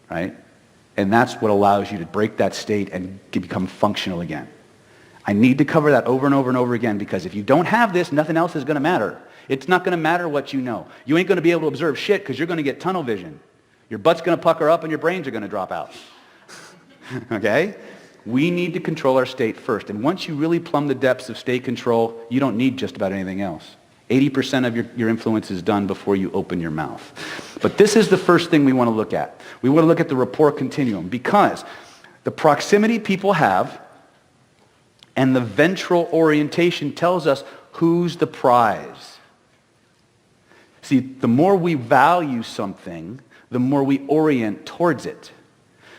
Right? And that's what allows you to break that state and become functional again. I need to cover that over and over and over again, because if you don't have this, nothing else is going to matter. It's not going to matter what you know. You ain't going to be able to observe shit because you're going to get tunnel vision. Your butt's going to pucker up and your brains are going to drop out. Okay? We need to control our state first. And once you really plumb the depths of state control, you don't need just about anything else. 80% of your influence is done before you open your mouth. But this is the first thing we want to look at. We want to look at the rapport continuum, because the proximity people have and the ventral orientation tells us who's the prize. See, the more we value something, the more we orient towards it.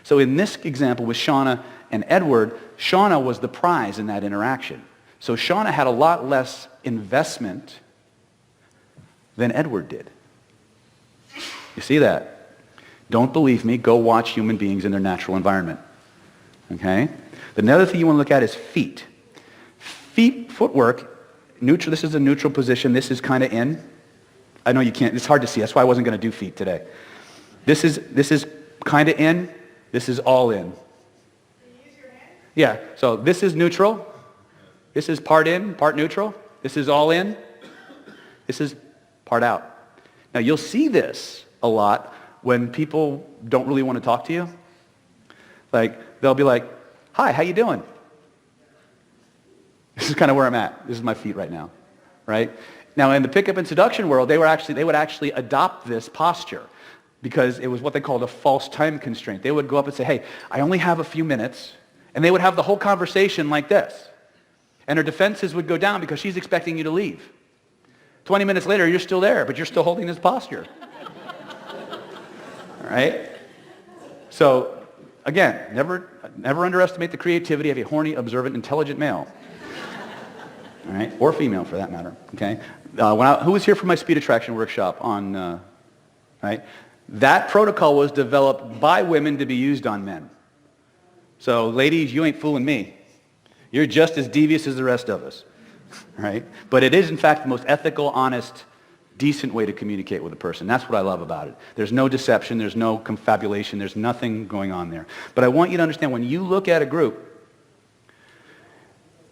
So in this example with Shauna and Edward, Shauna was the prize in that interaction. So Shauna had a lot less investment than Edward did. You see that? Don't believe me, go watch human beings in their natural environment. Okay? Another thing you want to look at is feet. Footwork, neutral. This is a neutral position. This is kind of in. I know you can't. It's hard to see. That's why I wasn't going to do feet today. This is kind of in. This is all in. Can you use your hand? Yeah. So this is neutral. This is part in, part neutral. This is all in. This is part out. Now you'll see this a lot when people don't really want to talk to you. Like they'll be like, "Hi, how you doing?" This is kind of where I'm at. This is my feet right now, right? Now, in the pickup and seduction world, they would actually adopt this posture, because it was what they called a false time constraint. They would go up and say, "Hey, I only have a few minutes," and they would have the whole conversation like this, and her defenses would go down because she's expecting you to leave. 20 minutes later, you're still there, but you're still holding this posture. All right? So Again, never underestimate the creativity of a horny, observant, intelligent male. All right? Or female, for that matter. Okay? Who was here for my speed attraction workshop on, right? That protocol was developed by women to be used on men. So, ladies, you ain't fooling me. You're just as devious as the rest of us. Right? But it is, in fact, the most ethical, honest, decent way to communicate with a person. That's what I love about it. There's no deception. There's no confabulation. There's nothing going on there. But I want you to understand, when you look at a group,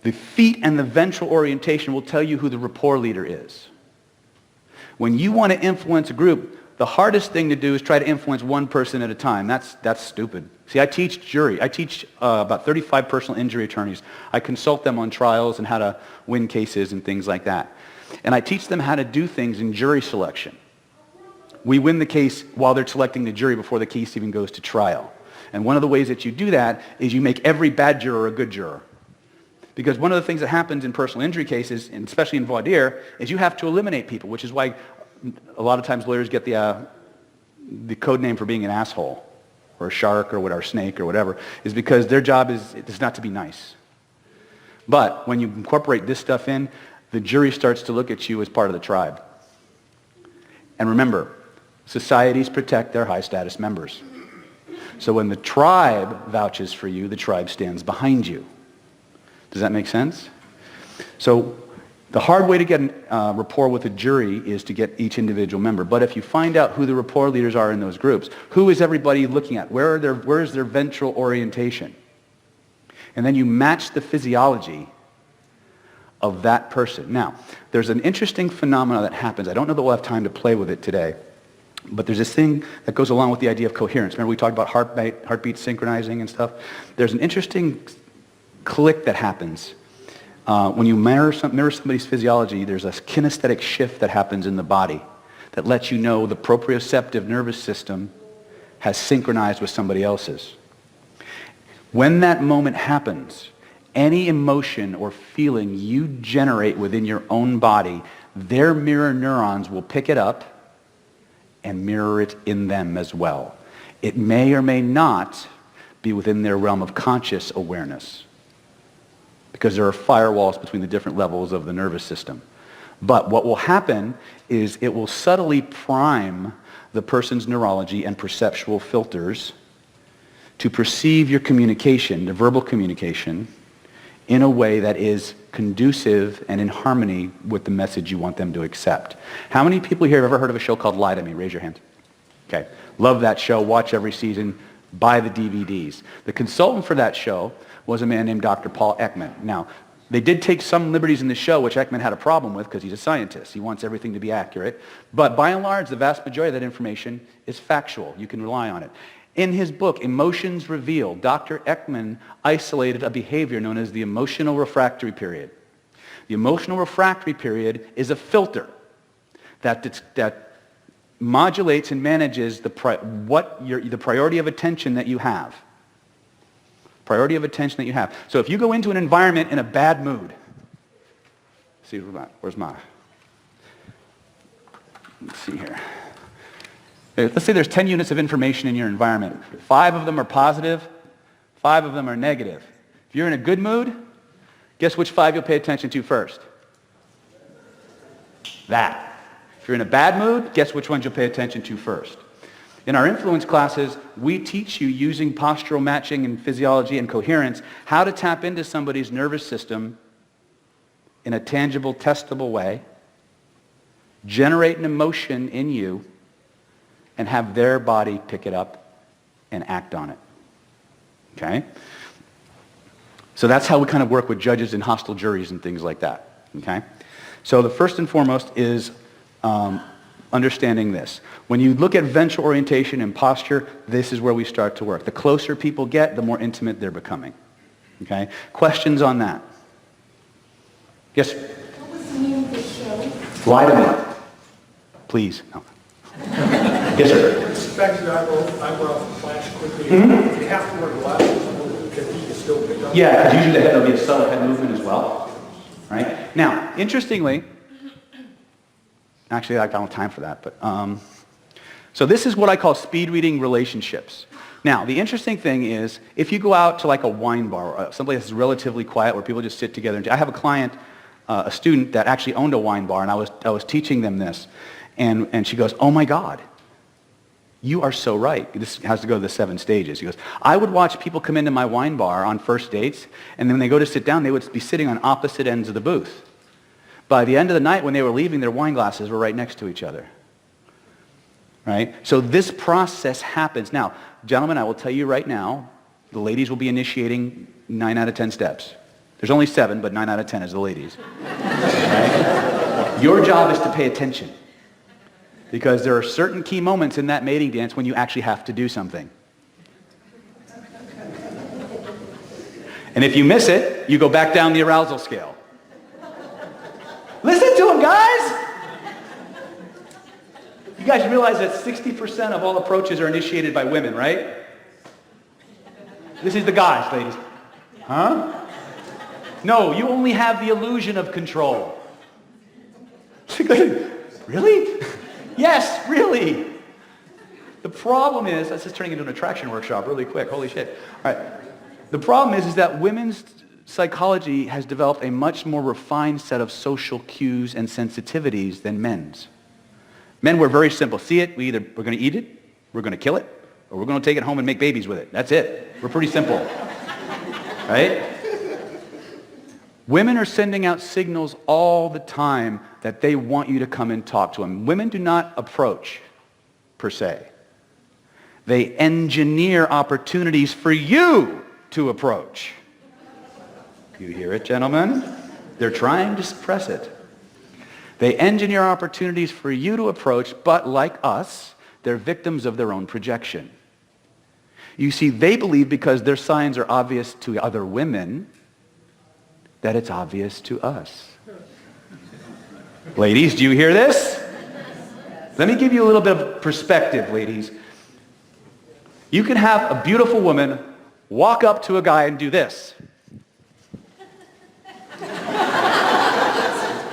the feet and the ventral orientation will tell you who the rapport leader is. When you want to influence a group, the hardest thing to do is try to influence one person at a time. That's stupid. See, I teach jury. I teach about 35 personal injury attorneys. I consult them on trials and how to win cases and things like that. And I teach them how to do things in jury selection. We win the case while they're selecting the jury before the case even goes to trial. And one of the ways that you do that is you make every bad juror a good juror. Because one of the things that happens in personal injury cases, and especially in voir dire, is you have to eliminate people, which is why a lot of times lawyers get the code name for being an asshole, or a shark, or a snake, or whatever, is because their job is not to be nice. But when you incorporate this stuff in, the jury starts to look at you as part of the tribe. And remember, societies protect their high-status members. So when the tribe vouches for you, the tribe stands behind you. Does that make sense? So the hard way to get rapport with a jury is to get each individual member. But if you find out who the rapport leaders are in those groups, who is everybody looking at? Where is their ventral orientation? And then you match the physiology of that person. Now, there's an interesting phenomenon that happens. I don't know that we'll have time to play with it today, but there's this thing that goes along with the idea of coherence. Remember we talked about heartbeat synchronizing and stuff? There's an interesting click that happens. When you mirror somebody's physiology, there's a kinesthetic shift that happens in the body that lets you know the proprioceptive nervous system has synchronized with somebody else's. When that moment happens, any emotion or feeling you generate within your own body, their mirror neurons will pick it up and mirror it in them as well. It may or may not be within their realm of conscious awareness, because there are firewalls between the different levels of the nervous system. But what will happen is it will subtly prime the person's neurology and perceptual filters to perceive your communication, the verbal communication, in a way that is conducive and in harmony with the message you want them to accept. How many people here have ever heard of a show called Lie to Me? Raise your hand. Okay. Love that show. Watch every season. Buy the DVDs. The consultant for that show was a man named Dr. Paul Ekman. Now, they did take some liberties in the show, which Ekman had a problem with because he's a scientist. He wants everything to be accurate. But by and large, the vast majority of that information is factual. You can rely on it. In his book, Emotions Revealed, Dr. Ekman isolated a behavior known as the emotional refractory period. The emotional refractory period is a filter that modulates and manages the priority of attention that you have. Priority of attention that you have. So if you go into an environment in a bad mood, let's see here. Let's say there's 10 units of information in your environment. 5 of them are positive, 5 of them are negative. If you're in a good mood, guess which 5 you'll pay attention to first? That. If you're in a bad mood, guess which ones you'll pay attention to first? In our influence classes, we teach you using postural matching and physiology and coherence how to tap into somebody's nervous system in a tangible, testable way, generate an emotion in you, and have their body pick it up and act on it. Okay? So that's how we kind of work with judges and hostile juries and things like that. Okay? So the first and foremost is understanding this. When you look at ventral orientation and posture, this is where we start to work. The closer people get, the more intimate they're becoming. Okay? Questions on that? Yes? What was the name of the show? Lie to me. Please. No. Yes, sir. It's back to the eyebrow flash quickly. You have to wear glasses, can you still pick up? Yeah, because usually there'll be a subtle head movement as well. Right? Now, interestingly, actually I don't have time for that, but so this is what I call speed reading relationships. Now, the interesting thing is, if you go out to like a wine bar, or someplace that's relatively quiet where people just sit together. I have a client, a student that actually owned a wine bar, and I was teaching them this. And she goes, oh my God, you are so right. This has to go to the 7 stages. She goes, I would watch people come into my wine bar on first dates, and then when they go to sit down, they would be sitting on opposite ends of the booth. By the end of the night, when they were leaving, their wine glasses were right next to each other. Right? So this process happens. Now, gentlemen, I will tell you right now, the ladies will be initiating 9 out of 10 steps. There's only 7, but 9 out of 10 is the ladies. Right? Your job is to pay attention. Because there are certain key moments in that mating dance when you actually have to do something. And if you miss it, you go back down the arousal scale. Listen to him, guys! You guys realize that 60% of all approaches are initiated by women, right? This is the guys, ladies. Huh? No, you only have the illusion of control. Really? Yes, really. The problem is, this is turning into an attraction workshop really quick. Holy shit. All right. The problem is that women's psychology has developed a much more refined set of social cues and sensitivities than men's. Men were very simple. See it, we're going to eat it, we're going to kill it, or we're going to take it home and make babies with it. That's it. We're pretty simple. Right? Women are sending out signals all the time that they want you to come and talk to them. Women do not approach, per se. They engineer opportunities for you to approach. You hear it, gentlemen? They're trying to suppress it. They engineer opportunities for you to approach, but like us, they're victims of their own projection. You see, they believe because their signs are obvious to other women, that it's obvious to us. Ladies, do you hear this? Let me give you a little bit of perspective, ladies. You can have a beautiful woman walk up to a guy and do this.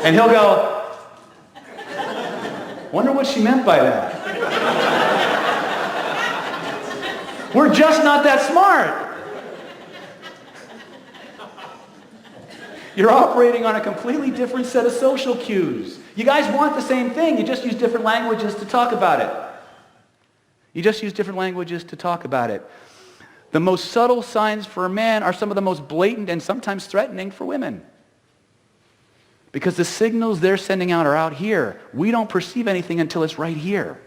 And he'll go, wonder what she meant by that. We're just not that smart. You're operating on a completely different set of social cues. You guys want the same thing. You just use different languages to talk about it. You just use different languages to talk about it. The most subtle signs for a man are some of the most blatant and sometimes threatening for women. Because the signals they're sending out are out here. We don't perceive anything until it's right here.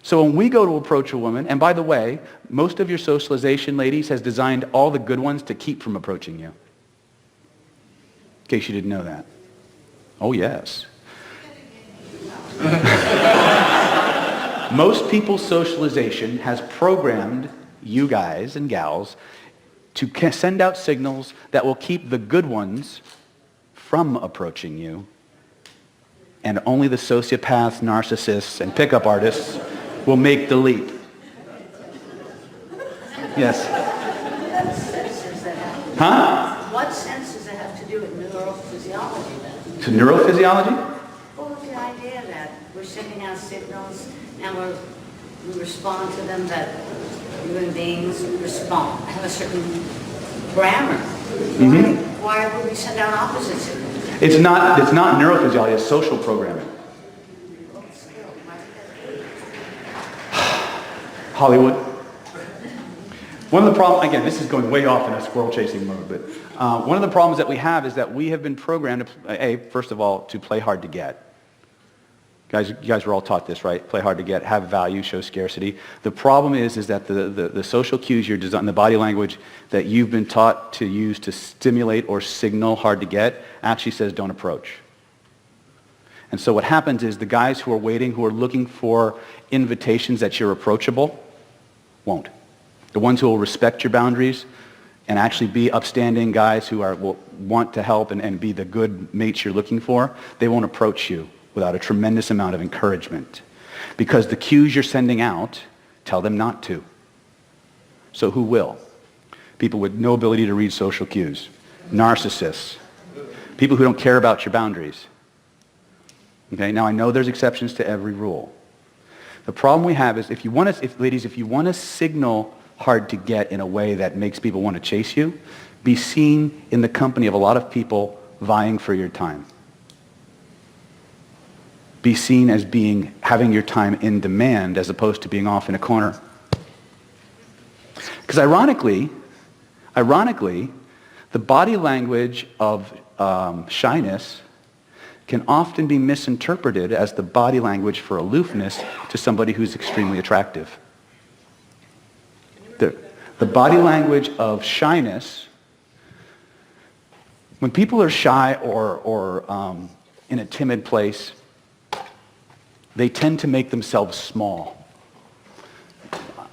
So when we go to approach a woman, and by the way, most of your socialization, ladies, has designed all the good ones to keep from approaching you. In case you didn't know that. Oh, yes. Most people's socialization has programmed you guys and gals to send out signals that will keep the good ones from approaching you, and only the sociopaths, narcissists, and pickup artists will make the leap. Yes? Huh? What sense does it have to do with neurophysiology then? To neurophysiology? Well, with the idea that we're sending out signals and we respond to them, that human beings respond, have a certain grammar. Why would we send out opposite signals? It's not neurophysiology, it's social programming. Hollywood. One of the problems, again, this is going way off in a squirrel chasing mode, but one of the problems that we have is that we have been programmed, first of all, to play hard to get. You guys were all taught this, right? Play hard to get, have value, show scarcity. The problem is that the social cues you're designing, the body language that you've been taught to use to stimulate or signal hard to get actually says don't approach. And so what happens is the guys who are waiting, who are looking for invitations that you're approachable, won't. The ones who will respect your boundaries and actually be upstanding guys who will want to help and be the good mates you're looking for, they won't approach you without a tremendous amount of encouragement. Because the cues you're sending out tell them not to. So who will? People with no ability to read social cues. Narcissists. People who don't care about your boundaries. Okay, now I know there's exceptions to every rule. The problem we have is if you want to signal hard to get in a way that makes people want to chase you, be seen in the company of a lot of people vying for your time. Be seen as having your time in demand as opposed to being off in a corner. Because ironically, the body language of shyness can often be misinterpreted as the body language for aloofness to somebody who's extremely attractive. The body language of shyness, when people are shy or in a timid place, they tend to make themselves small.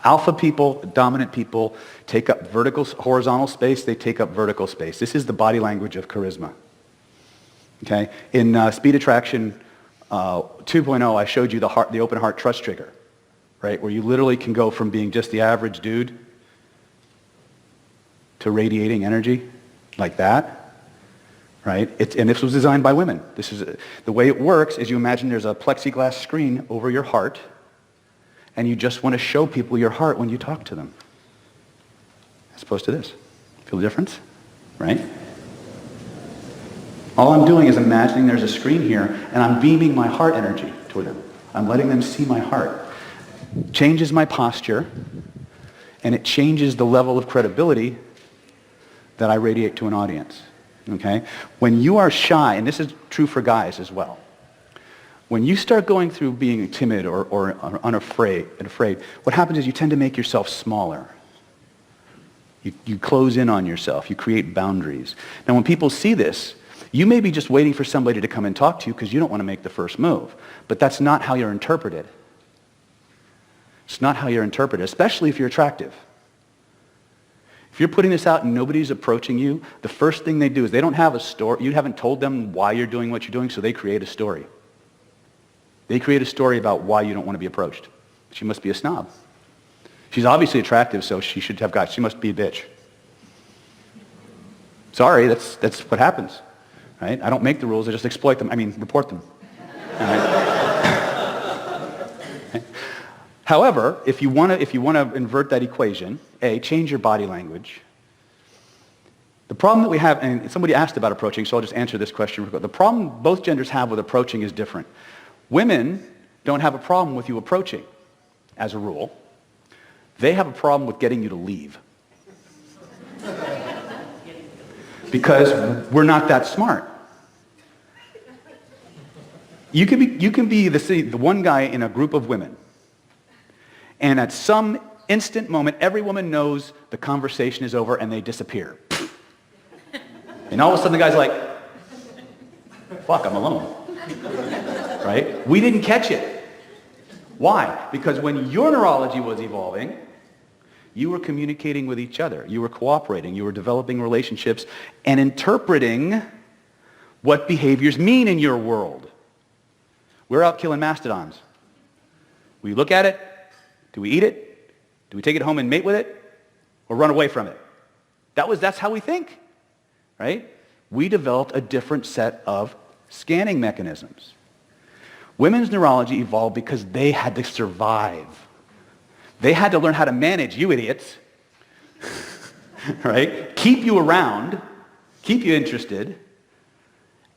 Alpha people, dominant people, take up horizontal space, they take up vertical space. This is the body language of charisma. Okay? In Speed Attraction 2.0, I showed you the open heart trust trigger, right? Where you literally can go from being just the average dude to radiating energy like that. Right? And this was designed by women. The way it works is you imagine there's a plexiglass screen over your heart, and you just want to show people your heart when you talk to them. As opposed to this. Feel the difference? Right? All I'm doing is imagining there's a screen here, and I'm beaming my heart energy toward them. I'm letting them see my heart. Changes my posture, and it changes the level of credibility that I radiate to an audience. Okay? When you are shy, and this is true for guys as well, when you start going through being timid or unafraid, what happens is you tend to make yourself smaller. You close in on yourself. You create boundaries. Now, when people see this, you may be just waiting for somebody to come and talk to you because you don't want to make the first move. But that's not how you're interpreted. It's not how you're interpreted, especially if you're attractive. If you're putting this out and nobody's approaching you, the first thing they do is they don't have a story. You haven't told them why you're doing what you're doing, so they create a story. They create a story about why you don't want to be approached. She must be a snob. She's obviously attractive, so she should have guys. She must be a bitch. Sorry, that's what happens. Right? I don't make the rules, I just exploit them. Report them. Right? However, if you want to invert that equation, change your body language. The problem that we have, and somebody asked about approaching, so I'll just answer this question. The problem both genders have with approaching is different. Women don't have a problem with you approaching, as a rule. They have a problem with getting you to leave. Because we're not that smart. You can be the one guy in a group of women, and at some instant moment, every woman knows the conversation is over and they disappear. And all of a sudden the guy's like, fuck, I'm alone. Right? We didn't catch it. Why? Because when your neurology was evolving, you were communicating with each other. You were cooperating. You were developing relationships and interpreting what behaviors mean in your world. We're out killing mastodons. We look at it. Do we eat it? Do we take it home and mate with it? Or run away from it? That's how we think. Right? We developed a different set of scanning mechanisms. Women's neurology evolved because they had to survive. They had to learn how to manage you idiots, right? Keep you around, keep you interested,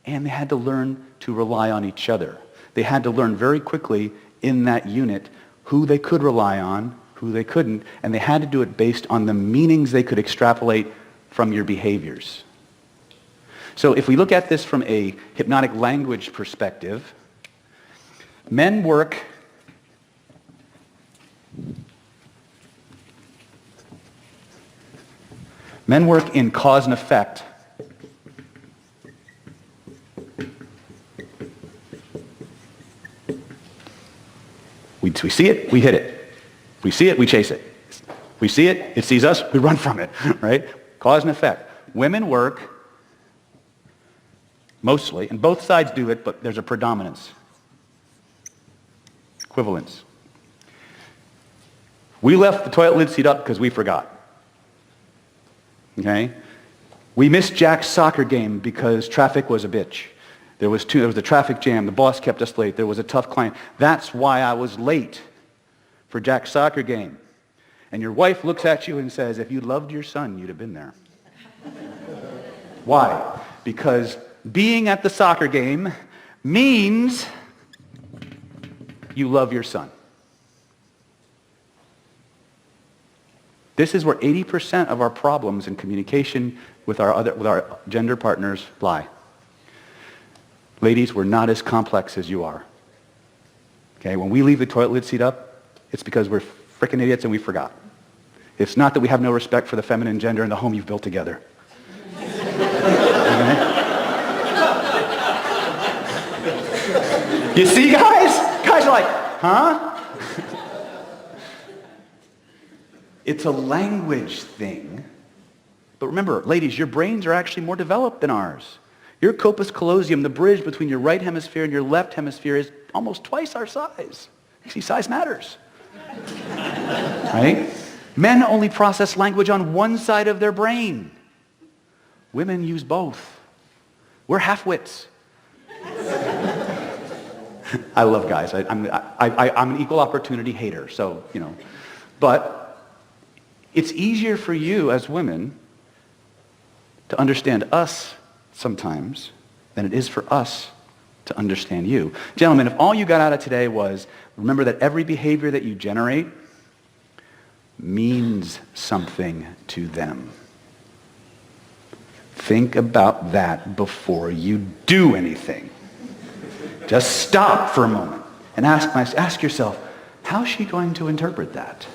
and they had to learn to rely on each other. They had to learn very quickly in that unit who they could rely on, who they couldn't, and they had to do it based on the meanings they could extrapolate from your behaviors. So if we look at this from a hypnotic language perspective, men work in cause and effect. We see it, we hit it. We see it, we chase it. We see it, it sees us, we run from it, right? Cause and effect. Women work mostly, and both sides do it, but there's a predominance. Equivalence. We left the toilet lid seat up because we forgot. Okay? We missed Jack's soccer game because traffic was a bitch. There was a traffic jam. The boss kept us late. There was a tough client. That's why I was late. for Jack's soccer game. And your wife looks at you and says, if you loved your son, you'd have been there. Why? Because being at the soccer game means you love your son. This is where 80% of our problems in communication with our gender partners lie. Ladies, we're not as complex as you are. Okay, when we leave the toilet lid seat up, it's because we're freaking idiots and we forgot. It's not that we have no respect for the feminine gender and the home you've built together. Okay? You see, guys? Guys are like, huh? It's a language thing. But remember, ladies, your brains are actually more developed than ours. Your corpus callosum, the bridge between your right hemisphere and your left hemisphere, is almost twice our size. See, size matters. Right? Men only process language on one side of their brain. Women use both. We're half-wits. I love guys. I'm an equal opportunity hater, so, you know. But it's easier for you as women to understand us sometimes than it is for us to understand you. Gentlemen, if all you got out of today was, remember that every behavior that you generate means something to them. Think about that before you do anything. Just stop for a moment and ask yourself, how's she going to interpret that?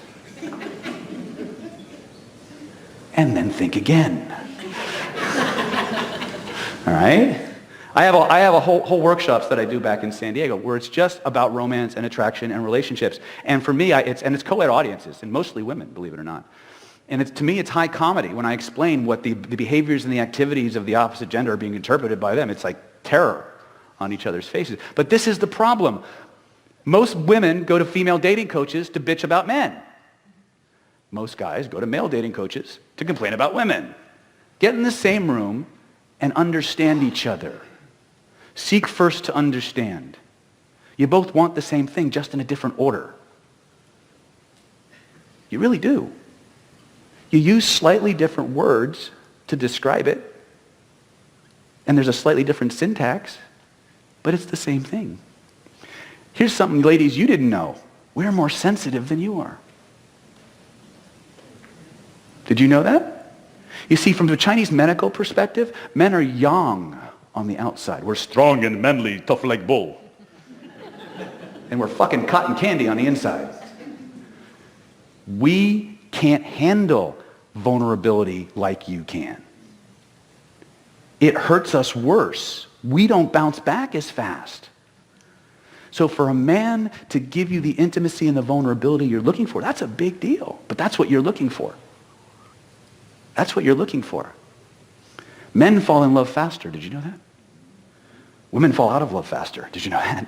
And then think again. All right? I have a whole workshops that I do back in San Diego where it's just about romance and attraction and relationships. And for me, it's co-ed audiences, and mostly women, believe it or not. And to me, it's high comedy when I explain what the behaviors and the activities of the opposite gender are being interpreted by them. It's like terror on each other's faces. But this is the problem. Most women go to female dating coaches to bitch about men. Most guys go to male dating coaches to complain about women. Get in the same room and understand each other. Seek first to understand. You both want the same thing, just in a different order. You really do. You use slightly different words to describe it, and there's a slightly different syntax, but it's the same thing. Here's something, ladies, you didn't know. We're more sensitive than you are. Did you know that? You see, from the Chinese medical perspective, men are yang on the outside. We're strong and manly, tough like bull. And we're fucking cotton candy on the inside. We can't handle vulnerability like you can. It hurts us worse. We don't bounce back as fast. So for a man to give you the intimacy and the vulnerability you're looking for, that's a big deal. But that's what you're looking for. That's what you're looking for. Men fall in love faster. Did you know that? Women fall out of love faster. Did you know that?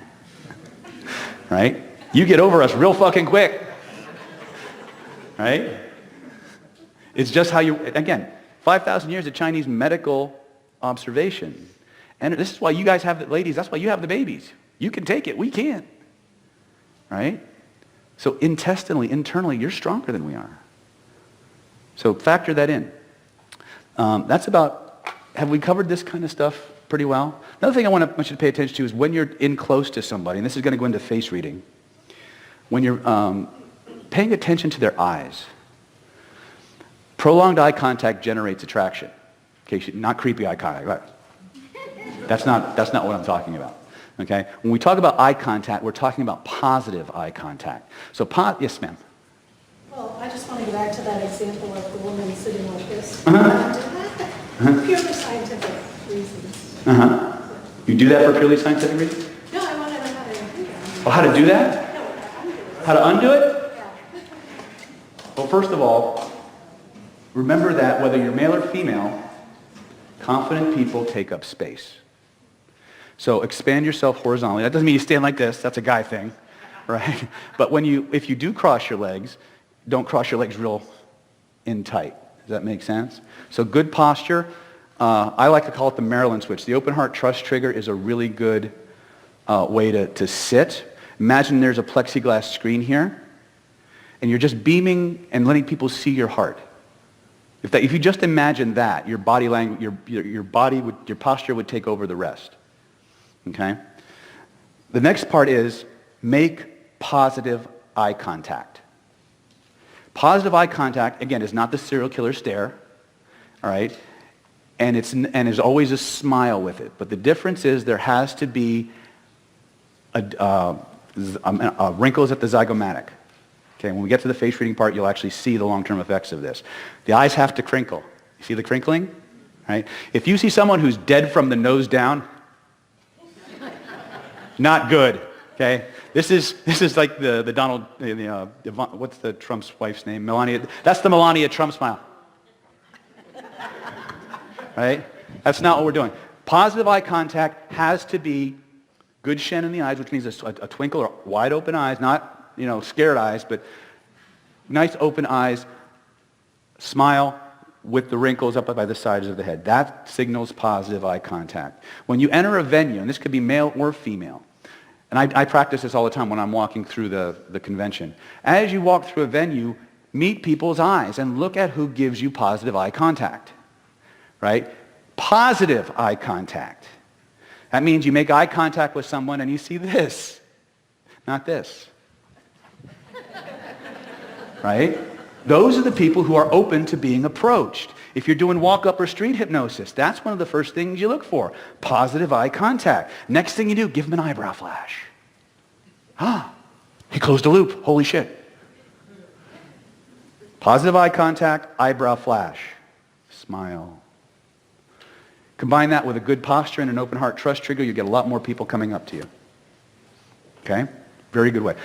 Right? You get over us real fucking quick. Right? It's just how you, again, 5,000 years of Chinese medical observation. And this is why you guys have the, ladies, that's why you have the babies. You can take it, we can't. Right? So internally, you're stronger than we are. So factor that in. That's about, have we covered this kind of stuff pretty well? Another thing I want you to pay attention to is when you're in close to somebody, and this is going to go into face reading, when you're paying attention to their eyes. Prolonged eye contact generates attraction. Okay, not creepy eye contact. Right? That's not what I'm talking about. Okay? When we talk about eye contact, we're talking about positive eye contact. So, yes, ma'am. Well, I just want to go back to that example of the woman sitting like this. Purely scientific reasons. You do that for purely scientific reasons? No, I want to know how to do that. Oh, how to do that? No, How to undo it? yeah. Well, first of all, remember that whether you're male or female, confident people take up space. So expand yourself horizontally. That doesn't mean you stand like this. That's a guy thing, right? But if you do cross your legs, don't cross your legs real in tight. Does that make sense? So good posture. I like to call it the Maryland switch. The open heart trust trigger is a really good way to sit. Imagine there's a plexiglass screen here, and you're just beaming and letting people see your heart. If you just imagine that, your body language, your posture would take over the rest. Okay? The next part is make positive eye contact. Positive eye contact, again, is not the serial killer stare, all right? And there's always a smile with it. But the difference is there has to be wrinkles at the zygomatic. Okay, when we get to the face reading part, you'll actually see the long-term effects of this. The eyes have to crinkle. You see the crinkling? Right? If you see someone who's dead from the nose down, not good. Okay? This is like the Donald, what's the Trump's wife's name? Melania. That's the Melania Trump smile. Right? That's not what we're doing. Positive eye contact has to be good shen in the eyes, which means a twinkle or wide open eyes, not scared eyes, but nice open eyes, smile with the wrinkles up by the sides of the head. That signals positive eye contact. When you enter a venue, and this could be male or female, and I practice this all the time when I'm walking through the convention. As you walk through a venue, meet people's eyes and look at who gives you positive eye contact. Right? Positive eye contact. That means you make eye contact with someone and you see this, not this. Right? Those are the people who are open to being approached. If you're doing walk-up or street hypnosis, that's one of the first things you look for. Positive eye contact. Next thing you do, give them an eyebrow flash. He closed a loop. Holy shit. Positive eye contact, eyebrow flash. Smile. Combine that with a good posture and an open heart trust trigger, you get a lot more people coming up to you. Okay? Very good way.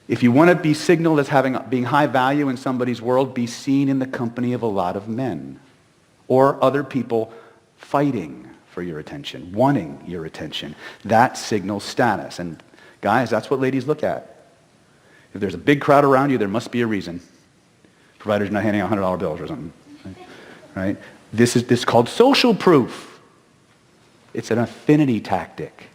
If you want to be signaled as being high value in somebody's world, be seen in the company of a lot of men or other people fighting for your attention, wanting your attention. That signals status. And guys, that's what ladies look at. If there's a big crowd around you, there must be a reason. Providers not handing out $100 bills or something. Right? This is called social proof. It's an affinity tactic.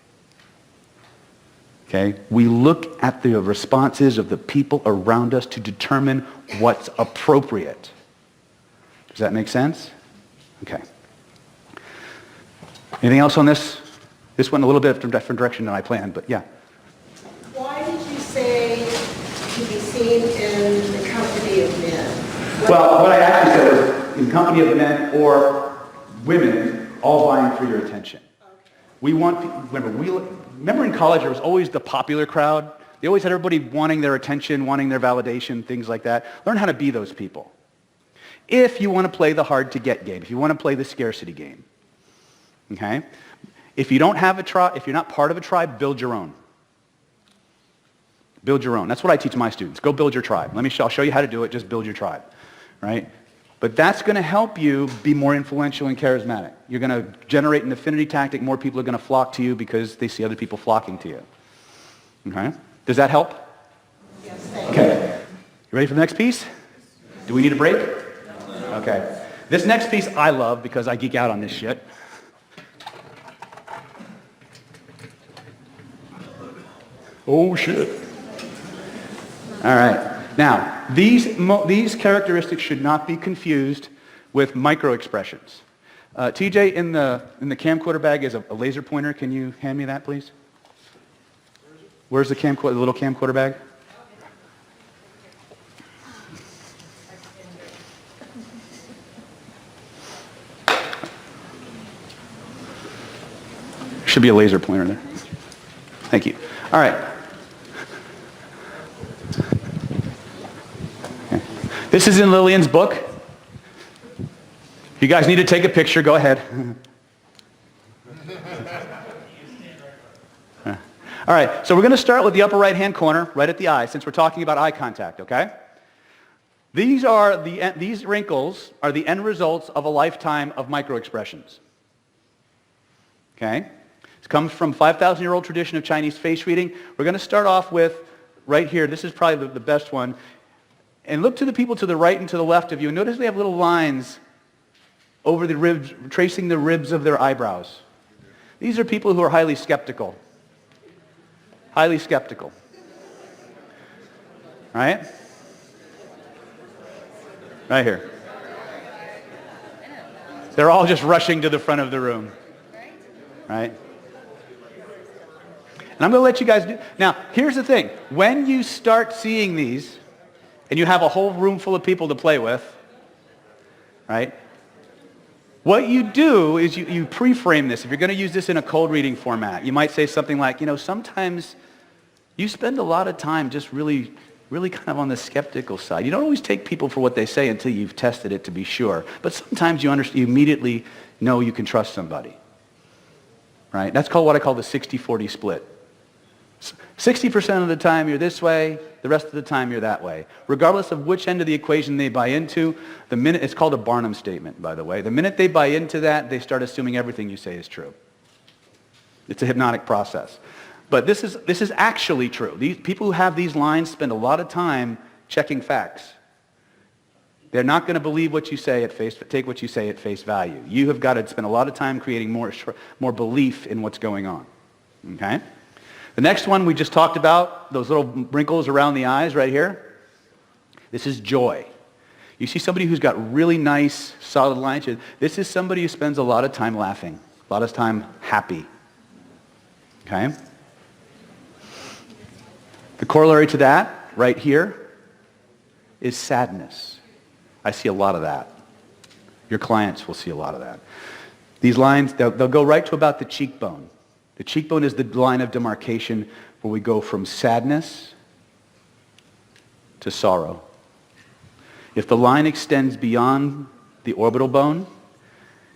Okay? We look at the responses of the people around us to determine what's appropriate. Does that make sense? Okay. Anything else on this? This went a little bit of a different direction than I planned, but yeah. Why did you say to be seen in the company of men? Well, what I actually said was in company of men or women all vying for your attention. We want, remember in college there was always the popular crowd. They always had everybody wanting their attention, wanting their validation, things like that. Learn how to be those people. If you want to play the hard to get game, if you want to play the scarcity game. Okay? If you don't have a tribe, if you're not part of a tribe, build your own. Build your own. That's what I teach my students. Go build your tribe. I'll show you how to do it. Just build your tribe. Right? But that's going to help you be more influential and charismatic. You're going to generate an affinity tactic. More people are going to flock to you because they see other people flocking to you. Okay? Does that help? Yes, thank you. Okay. You ready for the next piece? Do we need a break? Okay. This next piece I love because I geek out on this shit. Oh, shit. All right. Now, these characteristics should not be confused with micro-expressions. TJ, in the camcorder bag is a laser pointer. Can you hand me that, please? Where's the little camcorder bag? Should be a laser pointer there. Thank you. All right. This is in Lillian's book. If you guys need to take a picture, go ahead. All right, so we're going to start with the upper right-hand corner, right at the eye, since we're talking about eye contact, okay? These wrinkles are the end results of a lifetime of micro-expressions. Okay? It comes from 5,000-year-old tradition of Chinese face reading. We're going to start off with, right here, this is probably the best one. And look to the people to the right and to the left of you. And notice they have little lines over the ribs, tracing the ribs of their eyebrows. These are people who are highly skeptical. Highly skeptical. Right? Right here. They're all just rushing to the front of the room. Right? And I'm going to let you guys do. Now, here's the thing. When you start seeing these, and you have a whole room full of people to play with, right? What you do is you pre-frame this. If you're going to use this in a cold reading format, you might say something like, sometimes you spend a lot of time just really kind of on the skeptical side. You don't always take people for what they say until you've tested it to be sure. But sometimes you immediately know you can trust somebody. Right? That's what I call the 60-40 split. 60% of the time you're this way, the rest of the time you're that way. Regardless of which end of the equation they buy into, it's called a Barnum statement, by the way. The minute they buy into that, they start assuming everything you say is true. It's a hypnotic process. But this is actually true. These people who have these lines spend a lot of time checking facts. They're not going to believe what you say take what you say at face value. You have got to spend a lot of time creating more belief in what's going on. Okay? The next one we just talked about, those little wrinkles around the eyes right here. This is joy. You see somebody who's got really nice, solid lines. This is somebody who spends a lot of time laughing, a lot of time happy. Okay? The corollary to that, right here, is sadness. I see a lot of that. Your clients will see a lot of that. These lines, they'll go right to about the cheekbone. The cheekbone is the line of demarcation where we go from sadness to sorrow. If the line extends beyond the orbital bone,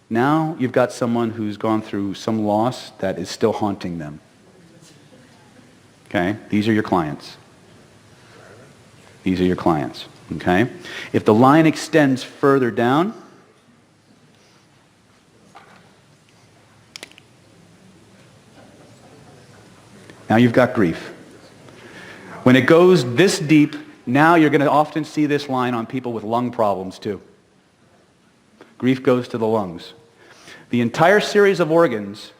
now you've got someone who's gone through some loss that is still haunting them. Okay? These are your clients. These are your clients. Okay? If the line extends further down, now you've got grief. When it goes this deep, now you're going to often see this line on people with lung problems too. Grief goes to the lungs. The entire series of organs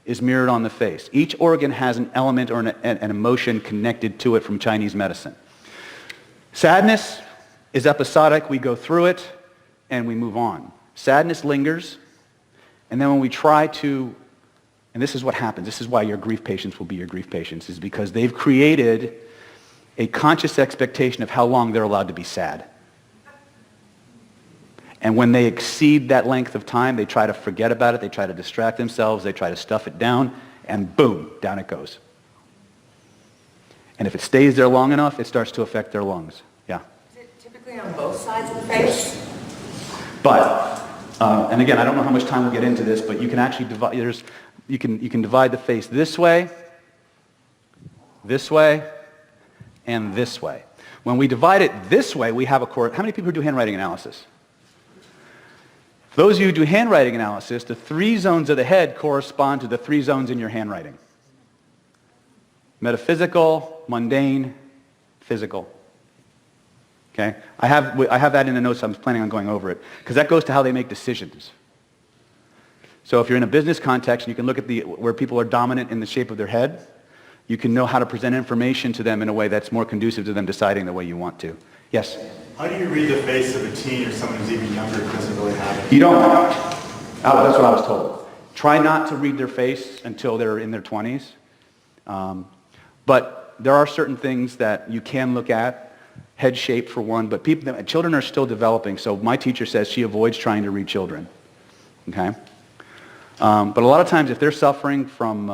is mirrored on the face. Each organ has an element or an emotion connected to it from Chinese medicine. Sadness is episodic. We go through it and we move on. Sadness lingers, and then when we try to, and this is what happens, this is why your grief patients will be your grief patients, is because they've created a conscious expectation of how long they're allowed to be sad. And when they exceed that length of time, they try to forget about it, they try to distract themselves, they try to stuff it down, and boom, down it goes. And if it stays there long enough, it starts to affect their lungs. Yeah? Is it typically on both sides of the face? But, and again, I don't know how much time we'll get into this, but you can actually divide, you can divide the face this way, and this way. When we divide it this way, we have how many people do handwriting analysis? Those of you who do handwriting analysis, the 3 zones of the head correspond to the 3 zones in your handwriting. Metaphysical, mundane, physical. Okay? I have that in the notes. I'm planning on going over it, because that goes to how they make decisions. So if you're in a business context, you can look at where people are dominant in the shape of their head. You can know how to present information to them in a way that's more conducive to them deciding the way you want to. Yes? How do you read the face of a teen or someone who's even younger who doesn't really have it? You don't. That's what I was told. Try not to read their face until they're in their 20s. But there are certain things that you can look at. Head shape for one, but children are still developing, so my teacher says she avoids trying to read children. Okay? But a lot of times if they're suffering from,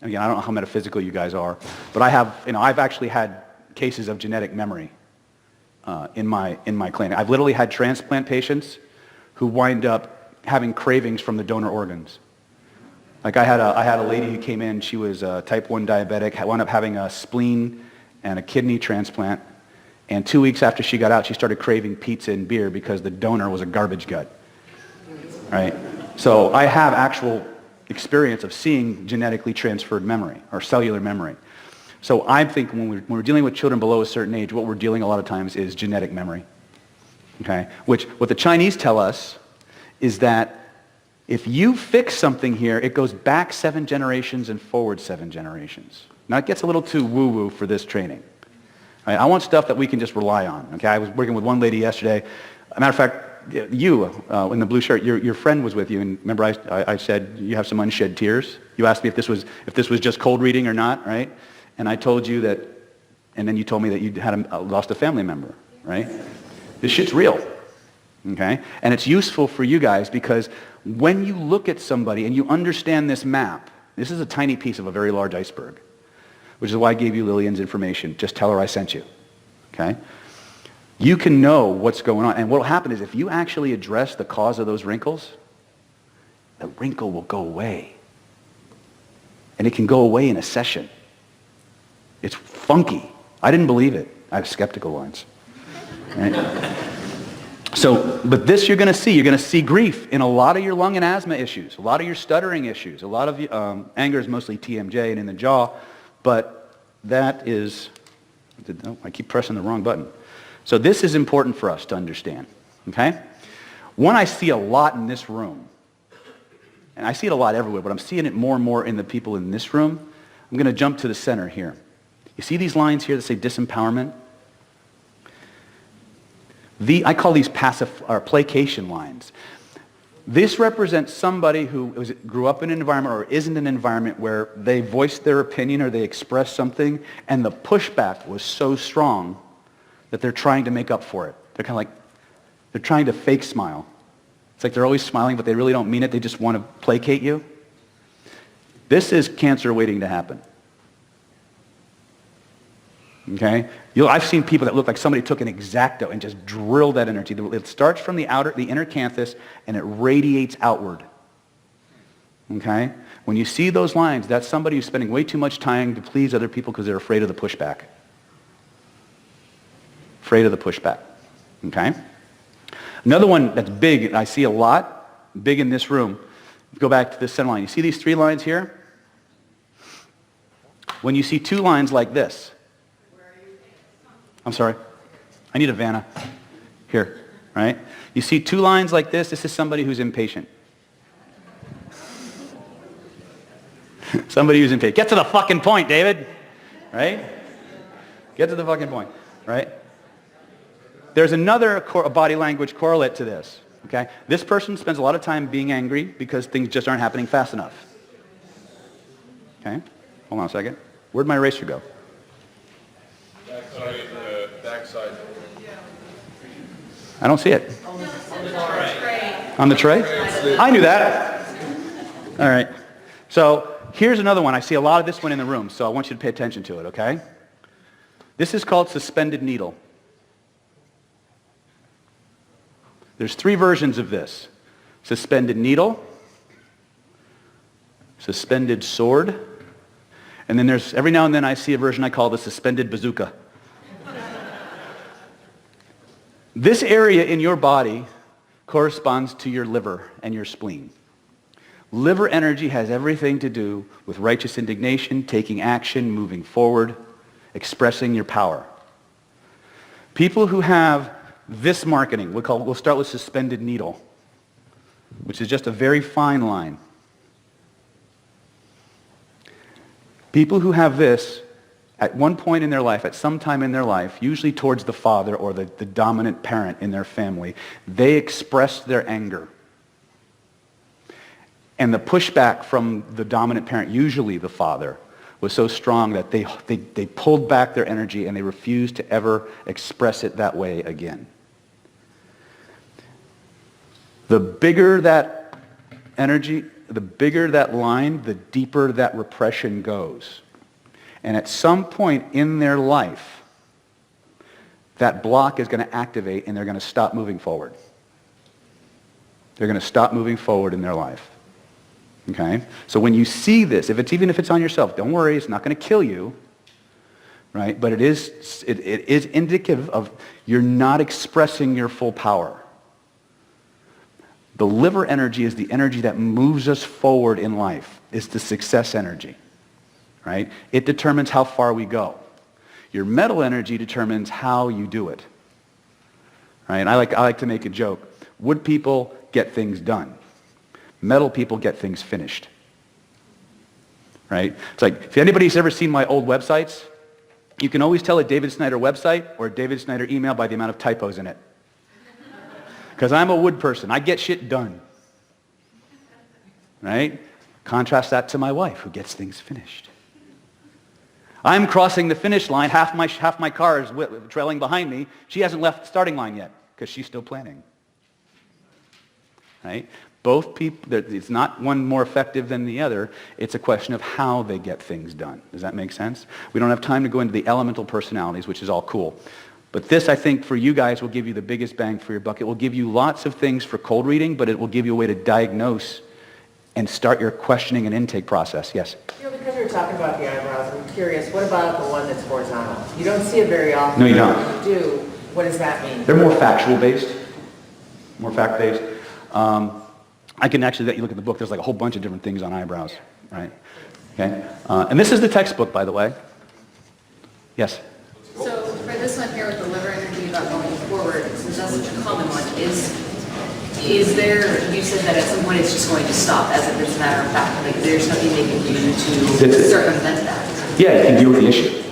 again, I don't know how metaphysical you guys are, but I've actually had cases of genetic memory in my clinic. I've literally had transplant patients who wind up having cravings from the donor organs. Like I had a lady who came in, she was type 1 diabetic, wound up having a spleen and a kidney transplant, and 2 weeks after she got out, she started craving pizza and beer because the donor was a garbage gut. Right? So I have actual experience of seeing genetically transferred memory or cellular memory. So I think when we're dealing with children below a certain age, what we're dealing a lot of times is genetic memory. Okay? Which, what the Chinese tell us is that if you fix something here, it goes back 7 generations and forward 7 generations. Now it gets a little too woo-woo for this training. Right? I want stuff that we can just rely on. Okay, I was working with one lady yesterday. As a matter of fact, you in the blue shirt, your friend was with you, and remember I said you have some unshed tears. You asked me if this was just cold reading or not, right? And I told you that, and then you told me that you had lost a family member, right? This shit's real, okay? And it's useful for you guys because when you look at somebody and you understand this map, this is a tiny piece of a very large iceberg, which is why I gave you Lillian's information. Just tell her I sent you, okay? You can know what's going on. And what will happen is if you actually address the cause of those wrinkles, the wrinkle will go away. And it can go away in a session. It's funky. I didn't believe it. I have skeptical ones. Right? But this you're going to see grief in a lot of your lung and asthma issues, a lot of your stuttering issues, a lot of anger is mostly TMJ and in the jaw, but that is, I keep pressing the wrong button. So this is important for us to understand, okay? One I see a lot in this room, and I see it a lot everywhere, but I'm seeing it more and more in the people in this room. I'm going to jump to the center here. You see these lines here that say disempowerment? I call these passive or placation lines. This represents somebody who grew up in an environment or is in an environment where they voiced their opinion or they expressed something, and the pushback was so strong that they're trying to make up for it. They're kind of like, they're trying to fake smile. It's like they're always smiling, but they really don't mean it. They just want to placate you. This is cancer waiting to happen. Okay? I've seen people that look like somebody took an X-Acto and just drilled that energy. It starts from the inner canthus, and it radiates outward. Okay? When you see those lines, that's somebody who's spending way too much time to please other people because they're afraid of the pushback. Afraid of the pushback. Okay? Another one that's big, and I see a lot, big in this room. Go back to this center line. You see these 3 lines here? When you see 2 lines like this, I'm sorry. I need a Vanna. Here, right? You see 2 lines like this is somebody who's impatient. Somebody who's impatient. Get to the fucking point, David. Right? Get to the fucking point, right? There's another body language correlate to this, okay? This person spends a lot of time being angry because things just aren't happening fast enough. Okay? Hold on a second. Where'd my eraser go? Backside. I don't see it. On the tray? I knew that. All right. So here's another one. I see a lot of this one in the room, so I want you to pay attention to it, okay? This is called suspended needle. There's 3 versions of this. Suspended needle, suspended sword, and then there's, every now and then I see a version I call the suspended bazooka. This area in your body corresponds to your liver and your spleen. Liver energy has everything to do with righteous indignation, taking action, moving forward, expressing your power. People who have this marketing, we'll start with suspended needle, which is just a very fine line. People who have this, at one point in their life, at some time in their life, usually towards the father or the dominant parent in their family, they expressed their anger. And the pushback from the dominant parent, usually the father, was so strong that they pulled back their energy and they refused to ever express it that way again. The bigger that energy, the bigger that line, the deeper that repression goes. And at some point in their life, that block is going to activate and they're going to stop moving forward. They're going to stop moving forward in their life. Okay? So when you see this, even if it's on yourself, don't worry, it's not going to kill you. Right? But it is indicative of you're not expressing your full power. The liver energy is the energy that moves us forward in life. It's the success energy. Right? It determines how far we go. Your metal energy determines how you do it. Right? I like to make a joke. Wood people get things done. Metal people get things finished. Right? It's like, if anybody's ever seen my old websites, You can always tell a David Snyder website or a David Snyder email by the amount of typos in it. Because I'm a wood person. I get shit done. Right? Contrast that to my wife, who gets things finished. I'm crossing the finish line. Half my car is trailing behind me. She hasn't left the starting line yet because she's still planning. Right? Both people, it's not one more effective than the other. It's a question of how they get things done. Does that make sense? We don't have time to go into the elemental personalities, which is all cool. But this, I think, for you guys will give you the biggest bang for your buck. It will give you lots of things for cold reading, but it will give you a way to diagnose and start your questioning and intake process. Yes? Because we were talking about the eyebrows, I'm curious, what about the one that's horizontal? You don't see it very often. No, you don't. If you do, what does that mean? They're more factual based, more fact based. I can actually let you look at the book. There's like a whole bunch of different things on eyebrows, right? Okay. And this is the textbook, by the way. Yes. So for this one here with the liver energy about going forward, since that's such a common one, is there, you said that at some point it's just going to stop as if it's a matter of fact, like there's nothing they can do to circumvent that? Yeah, you can deal with the issue,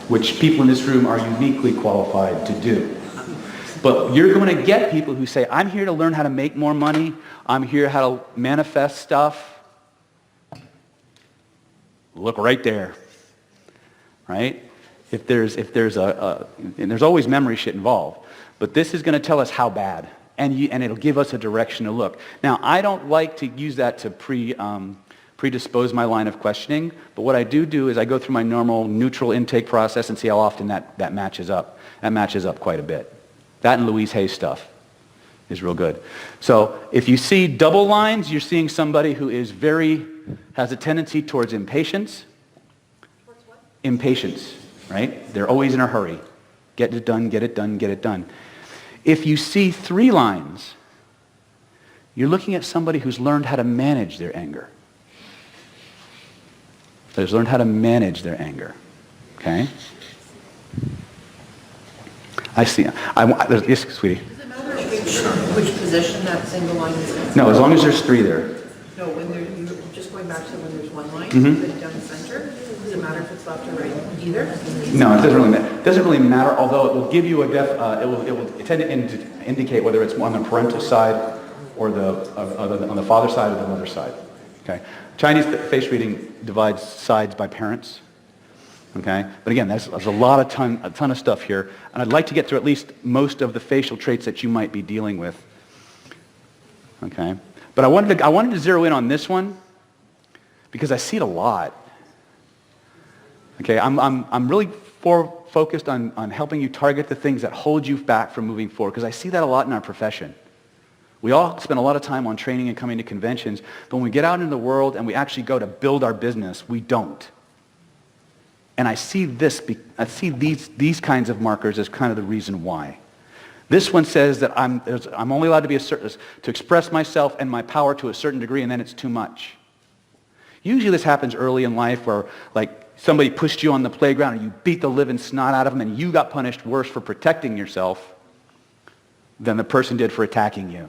which people in this room are uniquely qualified to do. But you're going to get people who say, I'm here to learn how to make more money. I'm here how to manifest stuff. Look right there, right? If there's and there's always memory shit involved, but this is going to tell us how bad, and it'll give us a direction to look. Now, I don't like to use that to predispose my line of questioning, but what I do is I go through my normal neutral intake process and see how often that matches up. That matches up quite a bit. That and Louise Hay's stuff is real good. So if you see double lines, you're seeing somebody who is has a tendency towards impatience. Towards what? Impatience, right? They're always in a hurry. Get it done, get it done, get it done. If you see 3 lines, you're looking at somebody who's learned how to manage their anger. Who's learned how to manage their anger, okay? I see. Yes, sweetie. Does it matter which position that single line is in? No, as long as there's 3 there. No, you're just going back to when there's one line, Mhm. put it down the center. Does it matter if it's left or right either? No, it doesn't really matter. It doesn't really matter, although it will give you it will tend to indicate whether it's on the parental side or on the father side or the mother side. Okay. Chinese face reading divides sides by parents. Okay, but again, there's a ton of stuff here, and I'd like to get through at least most of the facial traits that you might be dealing with. Okay, but I wanted to zero in on this one because I see it a lot. Okay, I'm really focused on helping you target the things that hold you back from moving forward because I see that a lot in our profession. We all spend a lot of time on training and coming to conventions, but when we get out into the world and we actually go to build our business, we don't. And I see these kinds of markers as kind of the reason why. This one says that I'm only allowed to express myself and my power to a certain degree, and then it's too much. Usually this happens early in life where like somebody pushed you on the playground and you beat the living snot out of them and you got punished worse for protecting yourself than the person did for attacking you.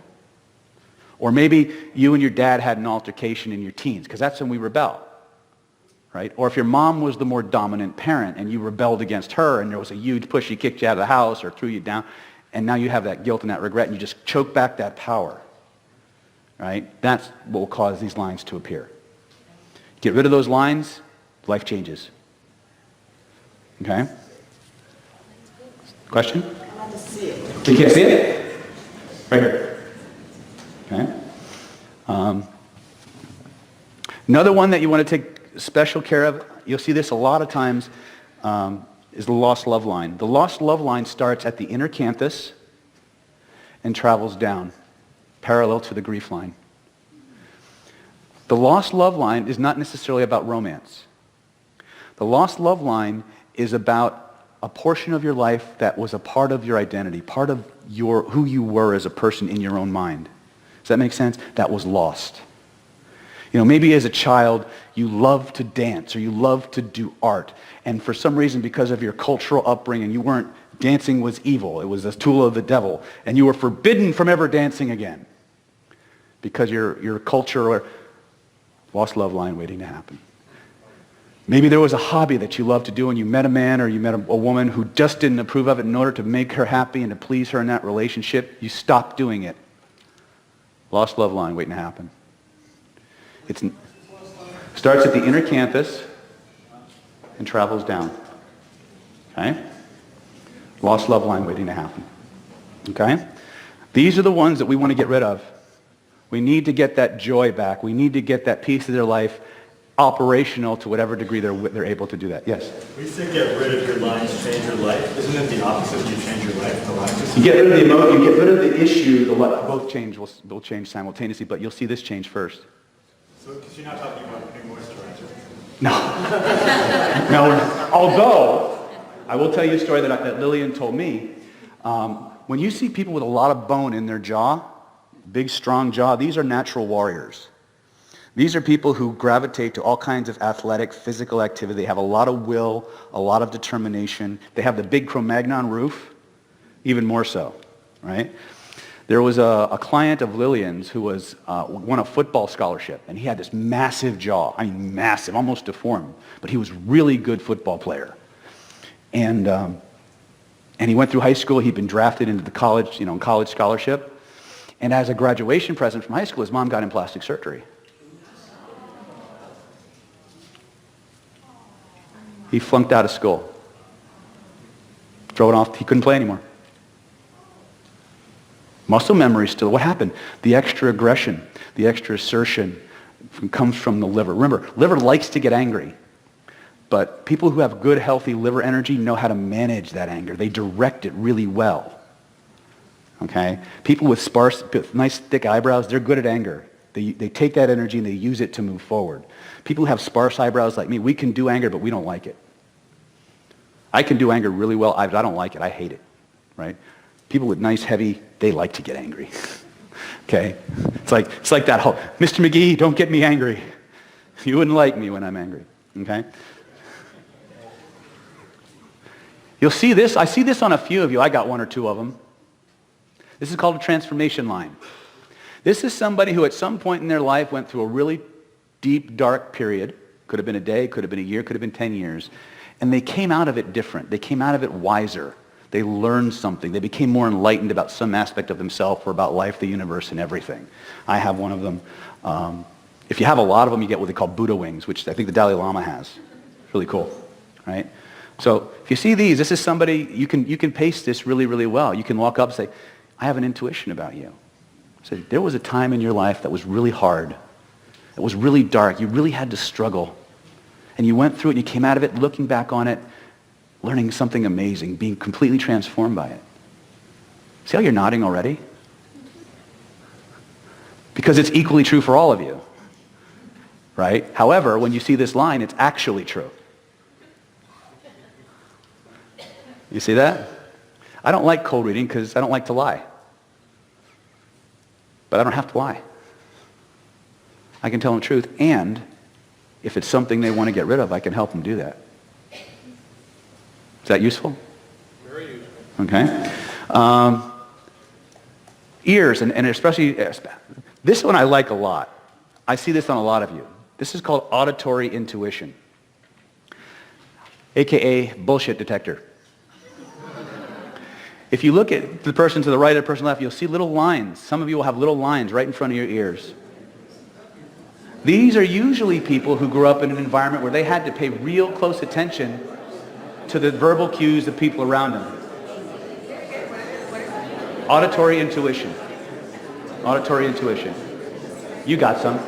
Or maybe you and your dad had an altercation in your teens, because that's when we rebel. Right? Or if your mom was the more dominant parent and you rebelled against her and there was a huge push, she kicked you out of the house or threw you down, and now you have that guilt and that regret and you just choke back that power. Right? That's what will cause these lines to appear. Get rid of those lines, life changes. Okay? Question? I want to see it. You can't see it? Right here. Okay? Another one that you want to take special care of, you'll see this a lot of times, is the lost love line. The lost love line starts at the inner canthus and travels down, parallel to the grief line. The lost love line is not necessarily about romance. The lost love line is about a portion of your life that was a part of your identity, part of who you were as a person in your own mind. Does that make sense? That was lost. You know, maybe as a child, you loved to dance or you loved to do art. And for some reason, because of your cultural upbringing, dancing was evil. It was a tool of the devil. And you were forbidden from ever dancing again. Because your culture, lost love line waiting to happen. Maybe there was a hobby that you loved to do and you met a man or you met a woman who just didn't approve of it. In order to make her happy and to please her in that relationship, you stopped doing it. Lost love line waiting to happen. It starts at the inner campus and travels down. Okay? Lost love line waiting to happen. Okay? These are the ones that we want to get rid of. We need to get that joy back. We need to get that piece of their life operational to whatever degree they're able to do that. Yes? We say get rid of your lines, change your life. Isn't it the opposite? You change your life, the lines? You get rid of the emotion, you get rid of the issue, both change will change simultaneously, but you'll see this change first. So, because you're not talking about new moisturizer. No. No. Although, I will tell you a story that Lillian told me. When you see people with a lot of bone in their jaw, big, strong jaw, these are natural warriors. These are people who gravitate to all kinds of athletic, physical activity. They have a lot of will, a lot of determination. They have the big Cro-Magnon roof, even more so, right? There was a client of Lillian's who won a football scholarship, and he had this massive jaw. I mean, massive, almost deformed. But he was a really good football player. And he went through high school. He'd been drafted into the college scholarship. And as a graduation present from high school, his mom got him plastic surgery. He flunked out of school. Throw it off. He couldn't play anymore. Muscle memory still. What happened? The extra aggression, the extra assertion comes from the liver. Remember, liver likes to get angry. But people who have good, healthy liver energy know how to manage that anger. They direct it really well. Okay? People with nice, thick eyebrows, they're good at anger. They take that energy and they use it to move forward. People who have sparse eyebrows like me, we can do anger, but we don't like it. I can do anger really well. I don't like it. I hate it. Right? People with nice, heavy, they like to get angry. Okay? It's like that whole, Mr. McGee, don't get me angry. You wouldn't like me when I'm angry. Okay? You'll see this. I see this on a few of you. I got one or two of them. This is called a transformation line. This is somebody who at some point in their life went through a really deep, dark period. Could have been a day, could have been a year, could have been 10 years. And they came out of it different. They came out of it wiser. They learned something. They became more enlightened about some aspect of themselves or about life, the universe, and everything. I have one of them. If you have a lot of them, you get what they call Buddha wings, which I think the Dalai Lama has. It's really cool, right? So if you see these, this is somebody, you can paste this really, really well. You can walk up and say, I have an intuition about you. Say, there was a time in your life that was really hard. It was really dark. You really had to struggle. And you went through it and you came out of it looking back on it, learning something amazing, being completely transformed by it. See how you're nodding already? Because it's equally true for all of you. Right? However, when you see this line, it's actually true. You see that? I don't like cold reading because I don't like to lie. But I don't have to lie. I can tell them the truth, and if it's something they want to get rid of, I can help them do that. Is that useful? Very useful. Okay. Ears, and especially, this one I like a lot. I see this on a lot of you. This is called auditory intuition, aka bullshit detector. If you look at the person to the right or the person left, you'll see little lines. Some of you will have little lines right in front of your ears. These are usually people who grew up in an environment where they had to pay real close attention to the verbal cues of people around them. Auditory intuition. Auditory intuition. You got some.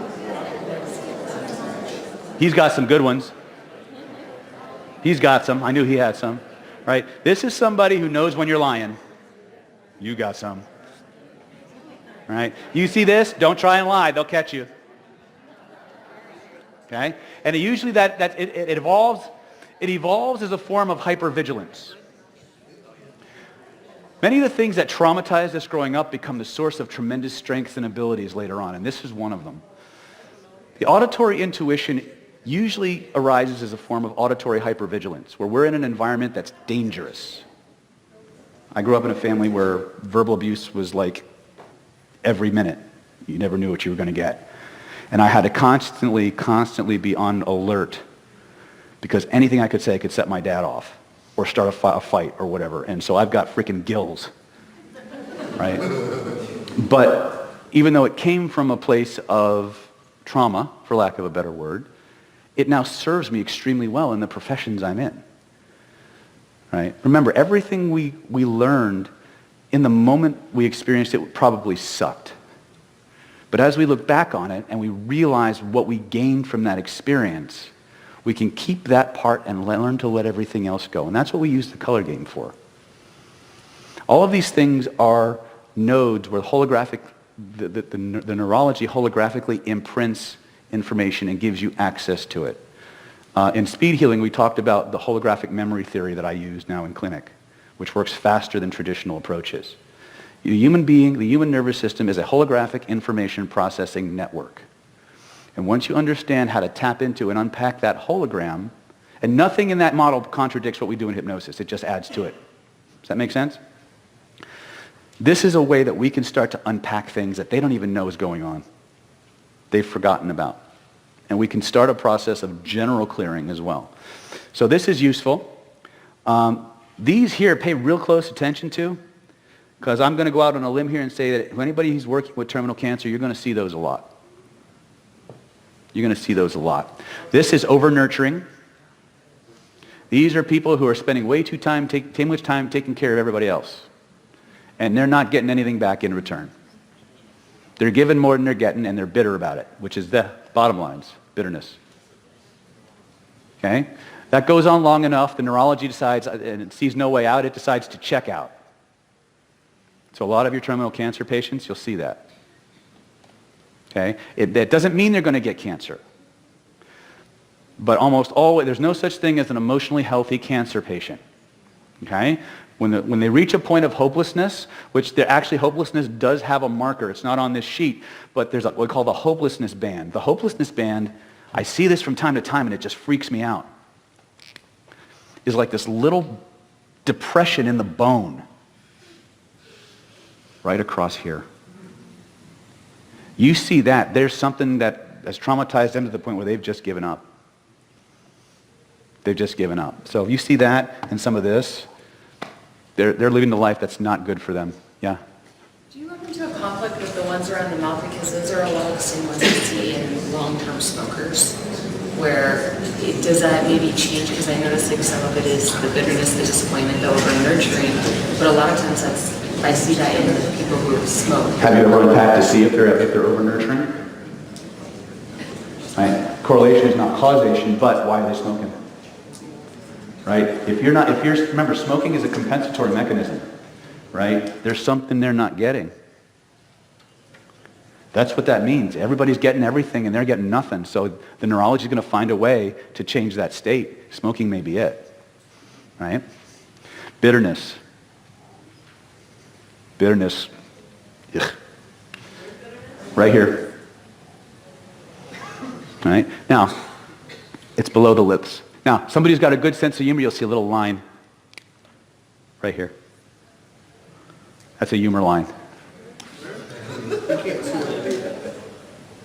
He's got some good ones. He's got some. I knew he had some. Right? This is somebody who knows when you're lying. You got some. Right? You see this? Don't try and lie. They'll catch you. Okay? And usually it evolves as a form of hypervigilance. Many of the things that traumatized us growing up become the source of tremendous strengths and abilities later on, and this is one of them. The auditory intuition usually arises as a form of auditory hypervigilance, where we're in an environment that's dangerous. I grew up in a family where verbal abuse was like every minute. You never knew what you were going to get. And I had to constantly be on alert because anything I could say could set my dad off or start a fight or whatever. And so I've got freaking gills, right? But even though it came from a place of trauma, for lack of a better word, it now serves me extremely well in the professions I'm in, right? Remember, everything we learned in the moment we experienced it probably sucked. But as we look back on it and we realize what we gained from that experience, we can keep that part and learn to let everything else go. And that's what we use the color game for. All of these things are nodes where the neurology holographically imprints information and gives you access to it. In speed healing, we talked about the holographic memory theory that I use now in clinic, which works faster than traditional approaches. The human being, the human nervous system is a holographic information processing network. And once you understand how to tap into and unpack that hologram, and nothing in that model contradicts what we do in hypnosis, it just adds to it. Does that make sense? This is a way that we can start to unpack things that they don't even know is going on. They've forgotten about. And we can start a process of general clearing as well. So this is useful. These here, pay real close attention to, because I'm going to go out on a limb here and say that if anybody who's working with terminal cancer, you're going to see those a lot. You're going to see those a lot. This is over-nurturing. These are people who are spending way too much time taking care of everybody else. And they're not getting anything back in return. They're given more than they're getting, and they're bitter about it, which is the bottom lines, bitterness. Okay? That goes on long enough, the neurology decides, and it sees no way out, it decides to check out. So a lot of your terminal cancer patients, you'll see that. Okay? That doesn't mean they're going to get cancer. But almost always, there's no such thing as an emotionally healthy cancer patient. Okay? When they reach a point of hopelessness, which actually hopelessness does have a marker. It's not on this sheet, but there's what we call the hopelessness band. The hopelessness band, I see this from time to time and it just freaks me out, is like this little depression in the bone right across here. You see that, there's something that has traumatized them to the point where they've just given up. They've just given up. So if you see that and some of this, they're living the life that's not good for them. Yeah? Do you run into a conflict with the ones around the mouth? Because those are a lot of the same ones we see in long-term smokers, where does that maybe change? Because I notice like some of it is the bitterness, the disappointment, the over-nurturing, but a lot of times I see that in the people who smoke. Have you ever unpacked to see if they're over-nurturing? Right? Correlation is not causation, but why are they smoking? Right? Remember, smoking is a compensatory mechanism, right? There's something they're not getting. That's what that means. Everybody's getting everything and they're getting nothing. So the neurology is going to find a way to change that state. Smoking may be it, right? Bitterness. Bitterness. Ugh. Right here. Right? Now, it's below the lips. Now, somebody who's got a good sense of humor, you'll see a little line right here. That's a humor line.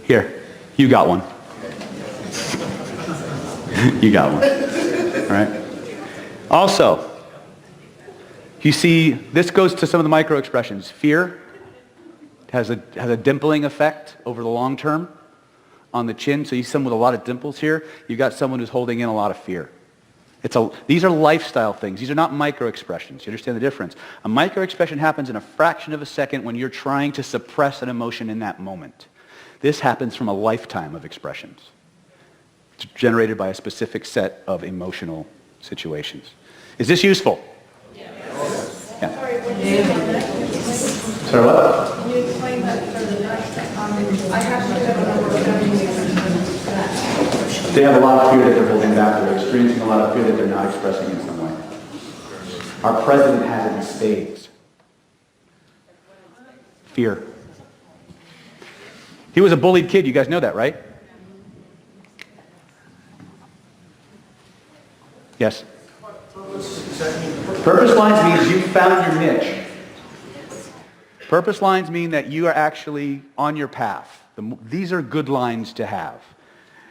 Here, you got one. You got one. All right? Also, you see, this goes to some of the micro expressions. Fear has a dimpling effect over the long term on the chin. So you see someone with a lot of dimples here. You've got someone who's holding in a lot of fear. These are lifestyle things. These are not micro expressions. You understand the difference? A micro expression happens in a fraction of a second when you're trying to suppress an emotion in that moment. This happens from a lifetime of expressions. It's generated by a specific set of emotional situations. Is this useful? Yes. Yeah. Sorry, when you say that, Sorry, what? can you explain that further? I have to have a number of that. They have a lot of fear that they're holding back. They're experiencing a lot of fear that they're not expressing in some way. Our president has it in spades. Fear. He was a bullied kid. You guys know that, right? Yes? Purpose lines means you found your niche. Purpose lines mean that you are actually on your path. These are good lines to have.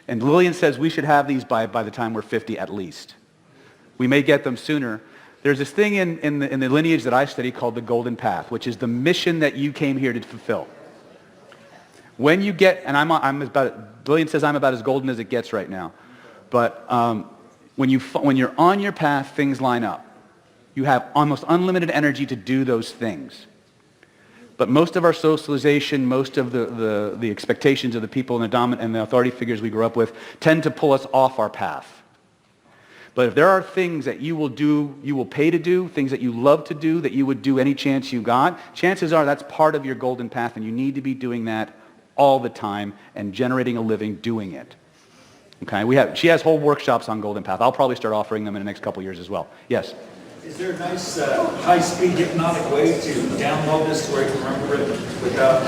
And Lillian says we should have these by the time we're 50 at least. We may get them sooner. There's this thing in the lineage that I study called the golden path, which is the mission that you came here to fulfill. When you get, and Lillian says I'm about as golden as it gets right now, but when you're on your path, things line up. You have almost unlimited energy to do those things. But most of our socialization, most of the expectations of the people and the authority figures we grew up with tend to pull us off our path. But if there are things that you will do, you will pay to do, things that you love to do, that you would do any chance you got, chances are that's part of your golden path, and you need to be doing that all the time and generating a living doing it. Okay, she has whole workshops on golden path. I'll probably start offering them in the next couple of years as well. Yes? Is there a nice high-speed hypnotic way to download this to where you can remember it without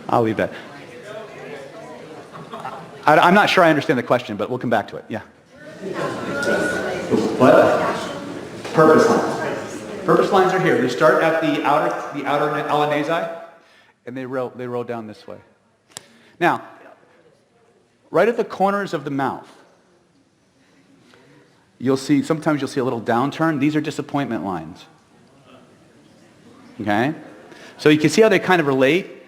I'll leave that. I'm not sure I understand the question, but we'll come back to it. Yeah. What? Purpose lines. Purpose lines are here. They start at the outer ala nasi, and they roll down this way. Now, right at the corners of the mouth, sometimes you'll see a little downturn. These are disappointment lines. Okay? So you can see how they kind of relate.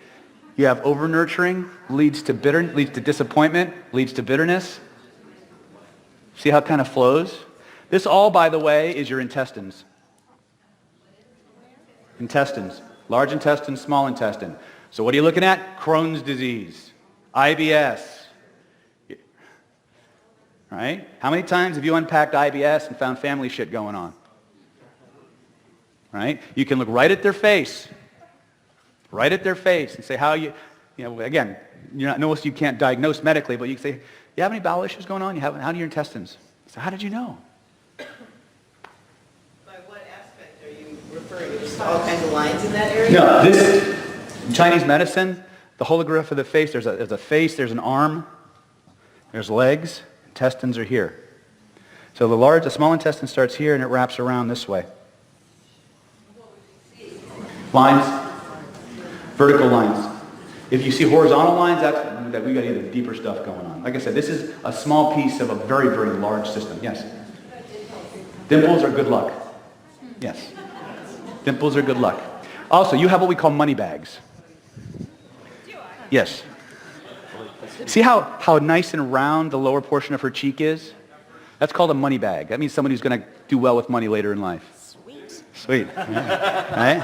You have over-nurturing, leads to disappointment, leads to bitterness. See how it kind of flows? This all, by the way, is your intestines. Intestines. Large intestine, small intestine. So what are you looking at? Crohn's disease. IBS. Right? How many times have you unpacked IBS and found family shit going on? Right? You can look right at their face. Right at their face and say again, you can't diagnose medically, but you can say, you have any bowel issues going on? How are your intestines? So how did you know? By what aspect are you referring to? Just all kinds of lines in that area? No, in Chinese medicine, the holograph of the face, there's a face, there's an arm, there's legs, intestines are here. So the small intestine starts here and it wraps around this way. Lines. Vertical lines. If you see horizontal lines, that we got either deeper stuff going on. Like I said, this is a small piece of a very, very large system. Yes? Dimples are good luck. Yes. Dimples are good luck. Also, you have what we call money bags. Yes. See how nice and round the lower portion of her cheek is? That's called a money bag. That means somebody who's going to do well with money later in life. Sweet. Right?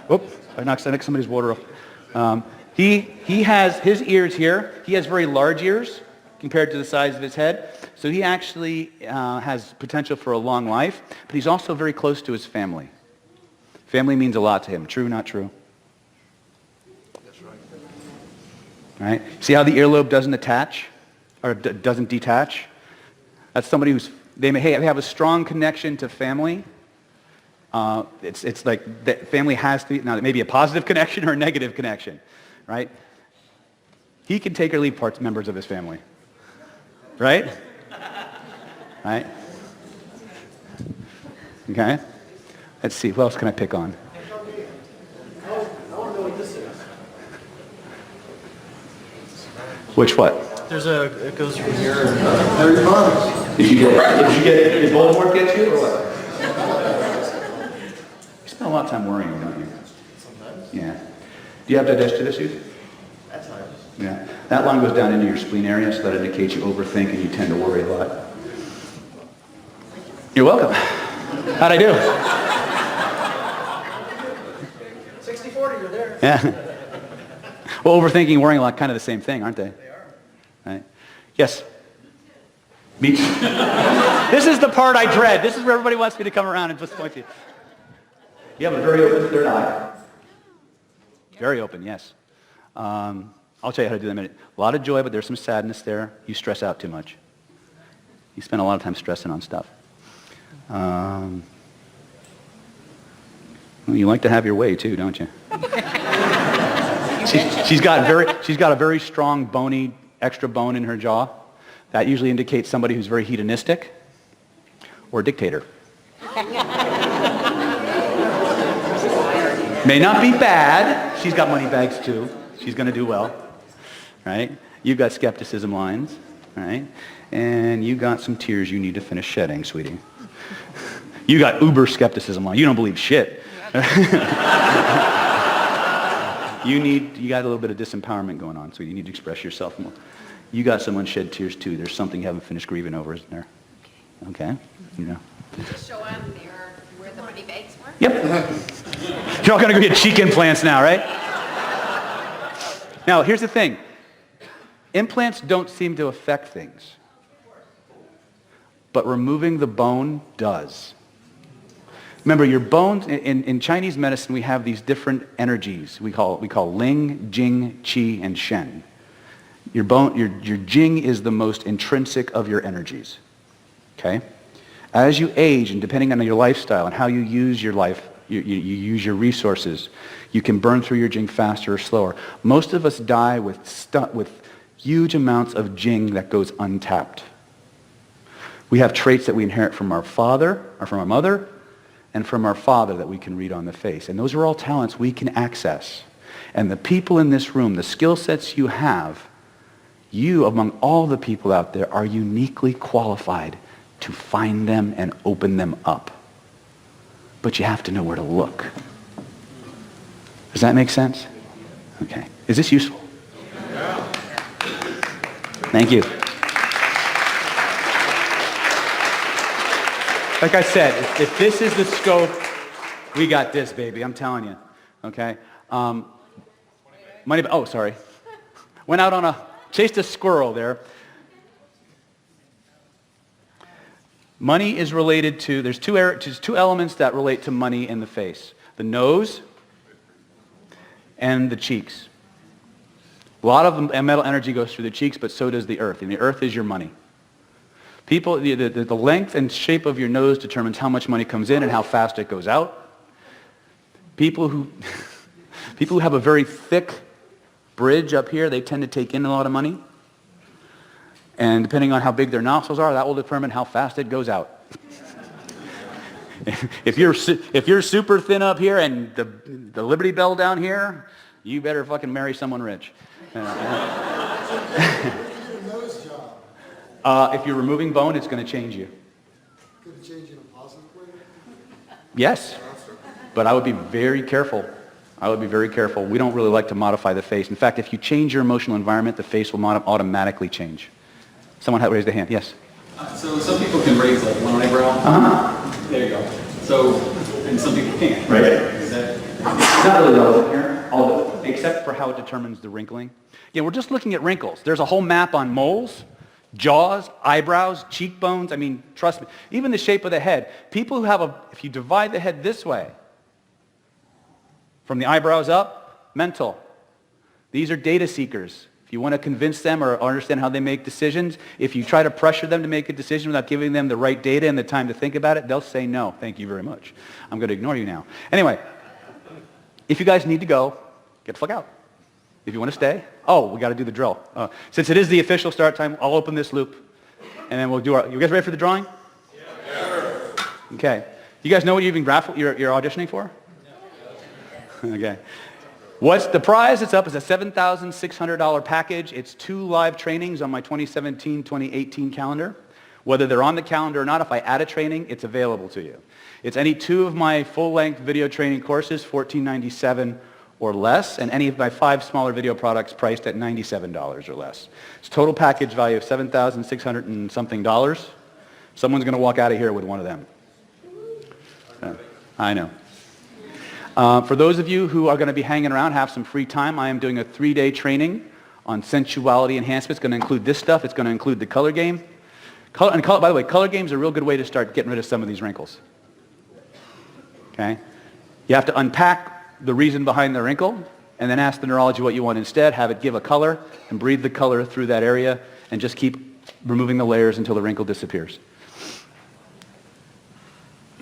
Whoop. I knocked somebody's water off. He has his ears here. He has very large ears compared to the size of his head. So he actually has potential for a long life, but he's also very close to his family. Family means a lot to him. True, not true? That's right. Right? See how the earlobe doesn't attach or doesn't detach? That's somebody they may have a strong connection to family. It's like the family has to, now it may be a positive connection or a negative connection, right? He can take or leave members of his family, right? Right? Okay? Let's see, what else can I pick on? I want to know what this is. Which what? it goes from here. Did Voldemort get you or what? You spend a lot of time worrying, don't you? Sometimes. Yeah. Do you have digestive issues? At times. Yeah. That line goes down into your spleen area, so that indicates you overthink and you tend to worry a lot. You're welcome. How'd I do? 60-40, you're there. Yeah. Well, overthinking and worrying a lot, kind of the same thing, aren't they? They are. Right. Yes. Me. This is the part I dread. This is where everybody wants me to come around and just point to you. You have a very open third eye. Very open, yes. I'll tell you how to do that in a minute. A lot of joy, but there's some sadness there. You stress out too much. You spend a lot of time stressing on stuff. Well, you like to have your way too, don't you? She's got a very strong, bony, extra bone in her jaw. That usually indicates somebody who's very hedonistic or a dictator. May not be bad. She's got money bags too. She's going to do well, right? You've got skepticism lines, right? And you got some tears you need to finish shedding, sweetie. You got uber skepticism line. You don't believe shit. You got a little bit of disempowerment going on, so you need to express yourself more. You got some unshed tears too. There's something you haven't finished grieving over, isn't there? Okay? You know. Just show on there where the money bags were? Yep. You're all going to go get cheek implants now, right? Now, here's the thing. Implants don't seem to affect things. But removing the bone does. Remember, your bones, in Chinese medicine, we have these different energies. We call Ling, Jing, Qi, and Shen. Your Jing is the most intrinsic of your energies. Okay? As you age, and depending on your lifestyle and how you use your life, you use your resources, you can burn through your Jing faster or slower. Most of us die with huge amounts of Jing that goes untapped. We have traits that we inherit from our father, or from our mother, and from our father that we can read on the face. And those are all talents we can access. And the people in this room, the skill sets you have, you, among all the people out there, are uniquely qualified to find them and open them up. But you have to know where to look. Does that make sense? Okay. Is this useful? Thank you. Like I said, if this is the scope, we got this, baby. I'm telling you. Okay? Sorry. Went out chased a squirrel there. Money is related to, there's two elements that relate to money in the face. The nose and the cheeks. A lot of the metal energy goes through the cheeks, but so does the earth. And the earth is your money. People, the length and shape of your nose determines how much money comes in and how fast it goes out. People who have a very thick bridge up here, they tend to take in a lot of money. And depending on how big their nostrils are, that will determine how fast it goes out. If you're super thin up here and the Liberty Bell down here, you better fucking marry someone rich. If you're removing bone, it's going to change you. Could it change in a positive way? Yes, but I would be very careful. We don't really like to modify the face. In fact, if you change your emotional environment, the face will automatically change. Someone had raised a hand. Yes? So some people can raise like one eyebrow. There you go. So, and some people can't. Right. Is that... It's not really relevant here, except for how it determines the wrinkling. Yeah, we're just looking at wrinkles. There's a whole map on moles, jaws, eyebrows, cheekbones. I mean, trust me. Even the shape of the head. People who if you divide the head this way, from the eyebrows up, mental. These are data seekers. If you want to convince them or understand how they make decisions, if you try to pressure them to make a decision without giving them the right data and the time to think about it, they'll say no. Thank you very much. I'm going to ignore you now. Anyway, if you guys need to go, get the fuck out. If you want to stay, we got to do the drill. Since it is the official start time, I'll open this loop, and then we'll do you guys ready for the drawing? Yeah. Okay. You guys know what you're auditioning for? Okay. What's the prize? It's up as a $7,600 package. It's 2 live trainings on my 2017-2018 calendar. Whether they're on the calendar or not, if I add a training, it's available to you. It's any 2 of my full-length video training courses, $14.97 or less, and any of my 5 smaller video products priced at $97 or less. It's total package value of $7,600 and something dollars. Someone's going to walk out of here with one of them. I know. For those of you who are going to be hanging around, have some free time, I am doing a 3-day training on sensuality enhancement. It's going to include this stuff. It's going to include the color game. By the way, color game is a real good way to start getting rid of some of these wrinkles. Okay? You have to unpack the reason behind the wrinkle and then ask the neurology what you want instead, have it give a color, and breathe the color through that area, and just keep removing the layers until the wrinkle disappears.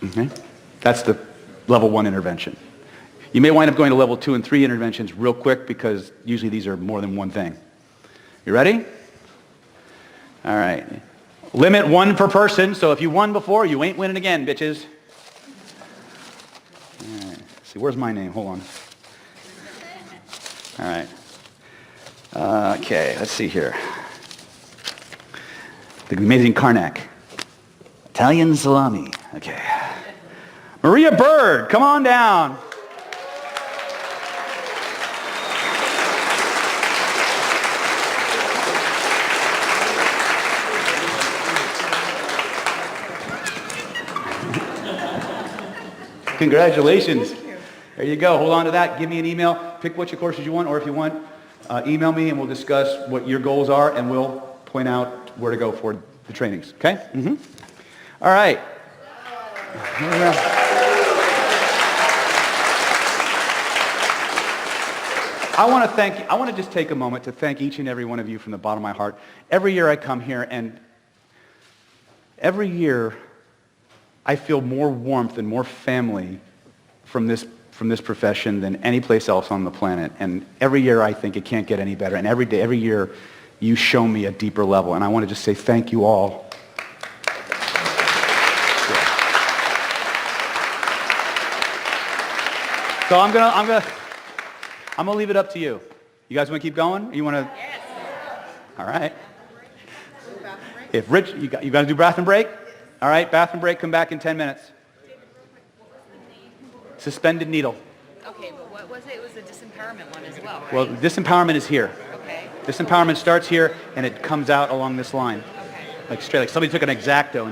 Okay? That's the level 1 intervention. You may wind up going to level 2 and 3 interventions real quick because usually these are more than one thing. You ready? All right. Limit 1 per person, so if you won before, you ain't winning again, bitches. All right. see, where's my name? Hold on. All right. Okay, let's see here. The amazing Karnak. Italian salami. Okay. Maria Bird, come on down. Congratulations. There you go. Hold on to that. Give me an email. Pick which courses you want, or if you want, email me and we'll discuss what your goals are and we'll point out where to go for the trainings. Okay? Mm-hmm. All right. I want to just take a moment to thank each and every one of you from the bottom of my heart. Every year I come here, and every year I feel more warmth and more family from this profession than any place else on the planet. And every year I think it can't get any better. And every year you show me a deeper level. And I want to just say thank you all. So I'm gonna leave it up to you. You guys want to keep going? Or you want to? Yes. All right. If Rich, you guys do bathroom break? All right, bathroom break. Come back in 10 minutes. Suspended needle. Okay, but what was it? It was the disempowerment one as well, right? Well, disempowerment is here. Okay. Disempowerment starts here and it comes out along this line. Okay. Like straight, like somebody took an X-Acto and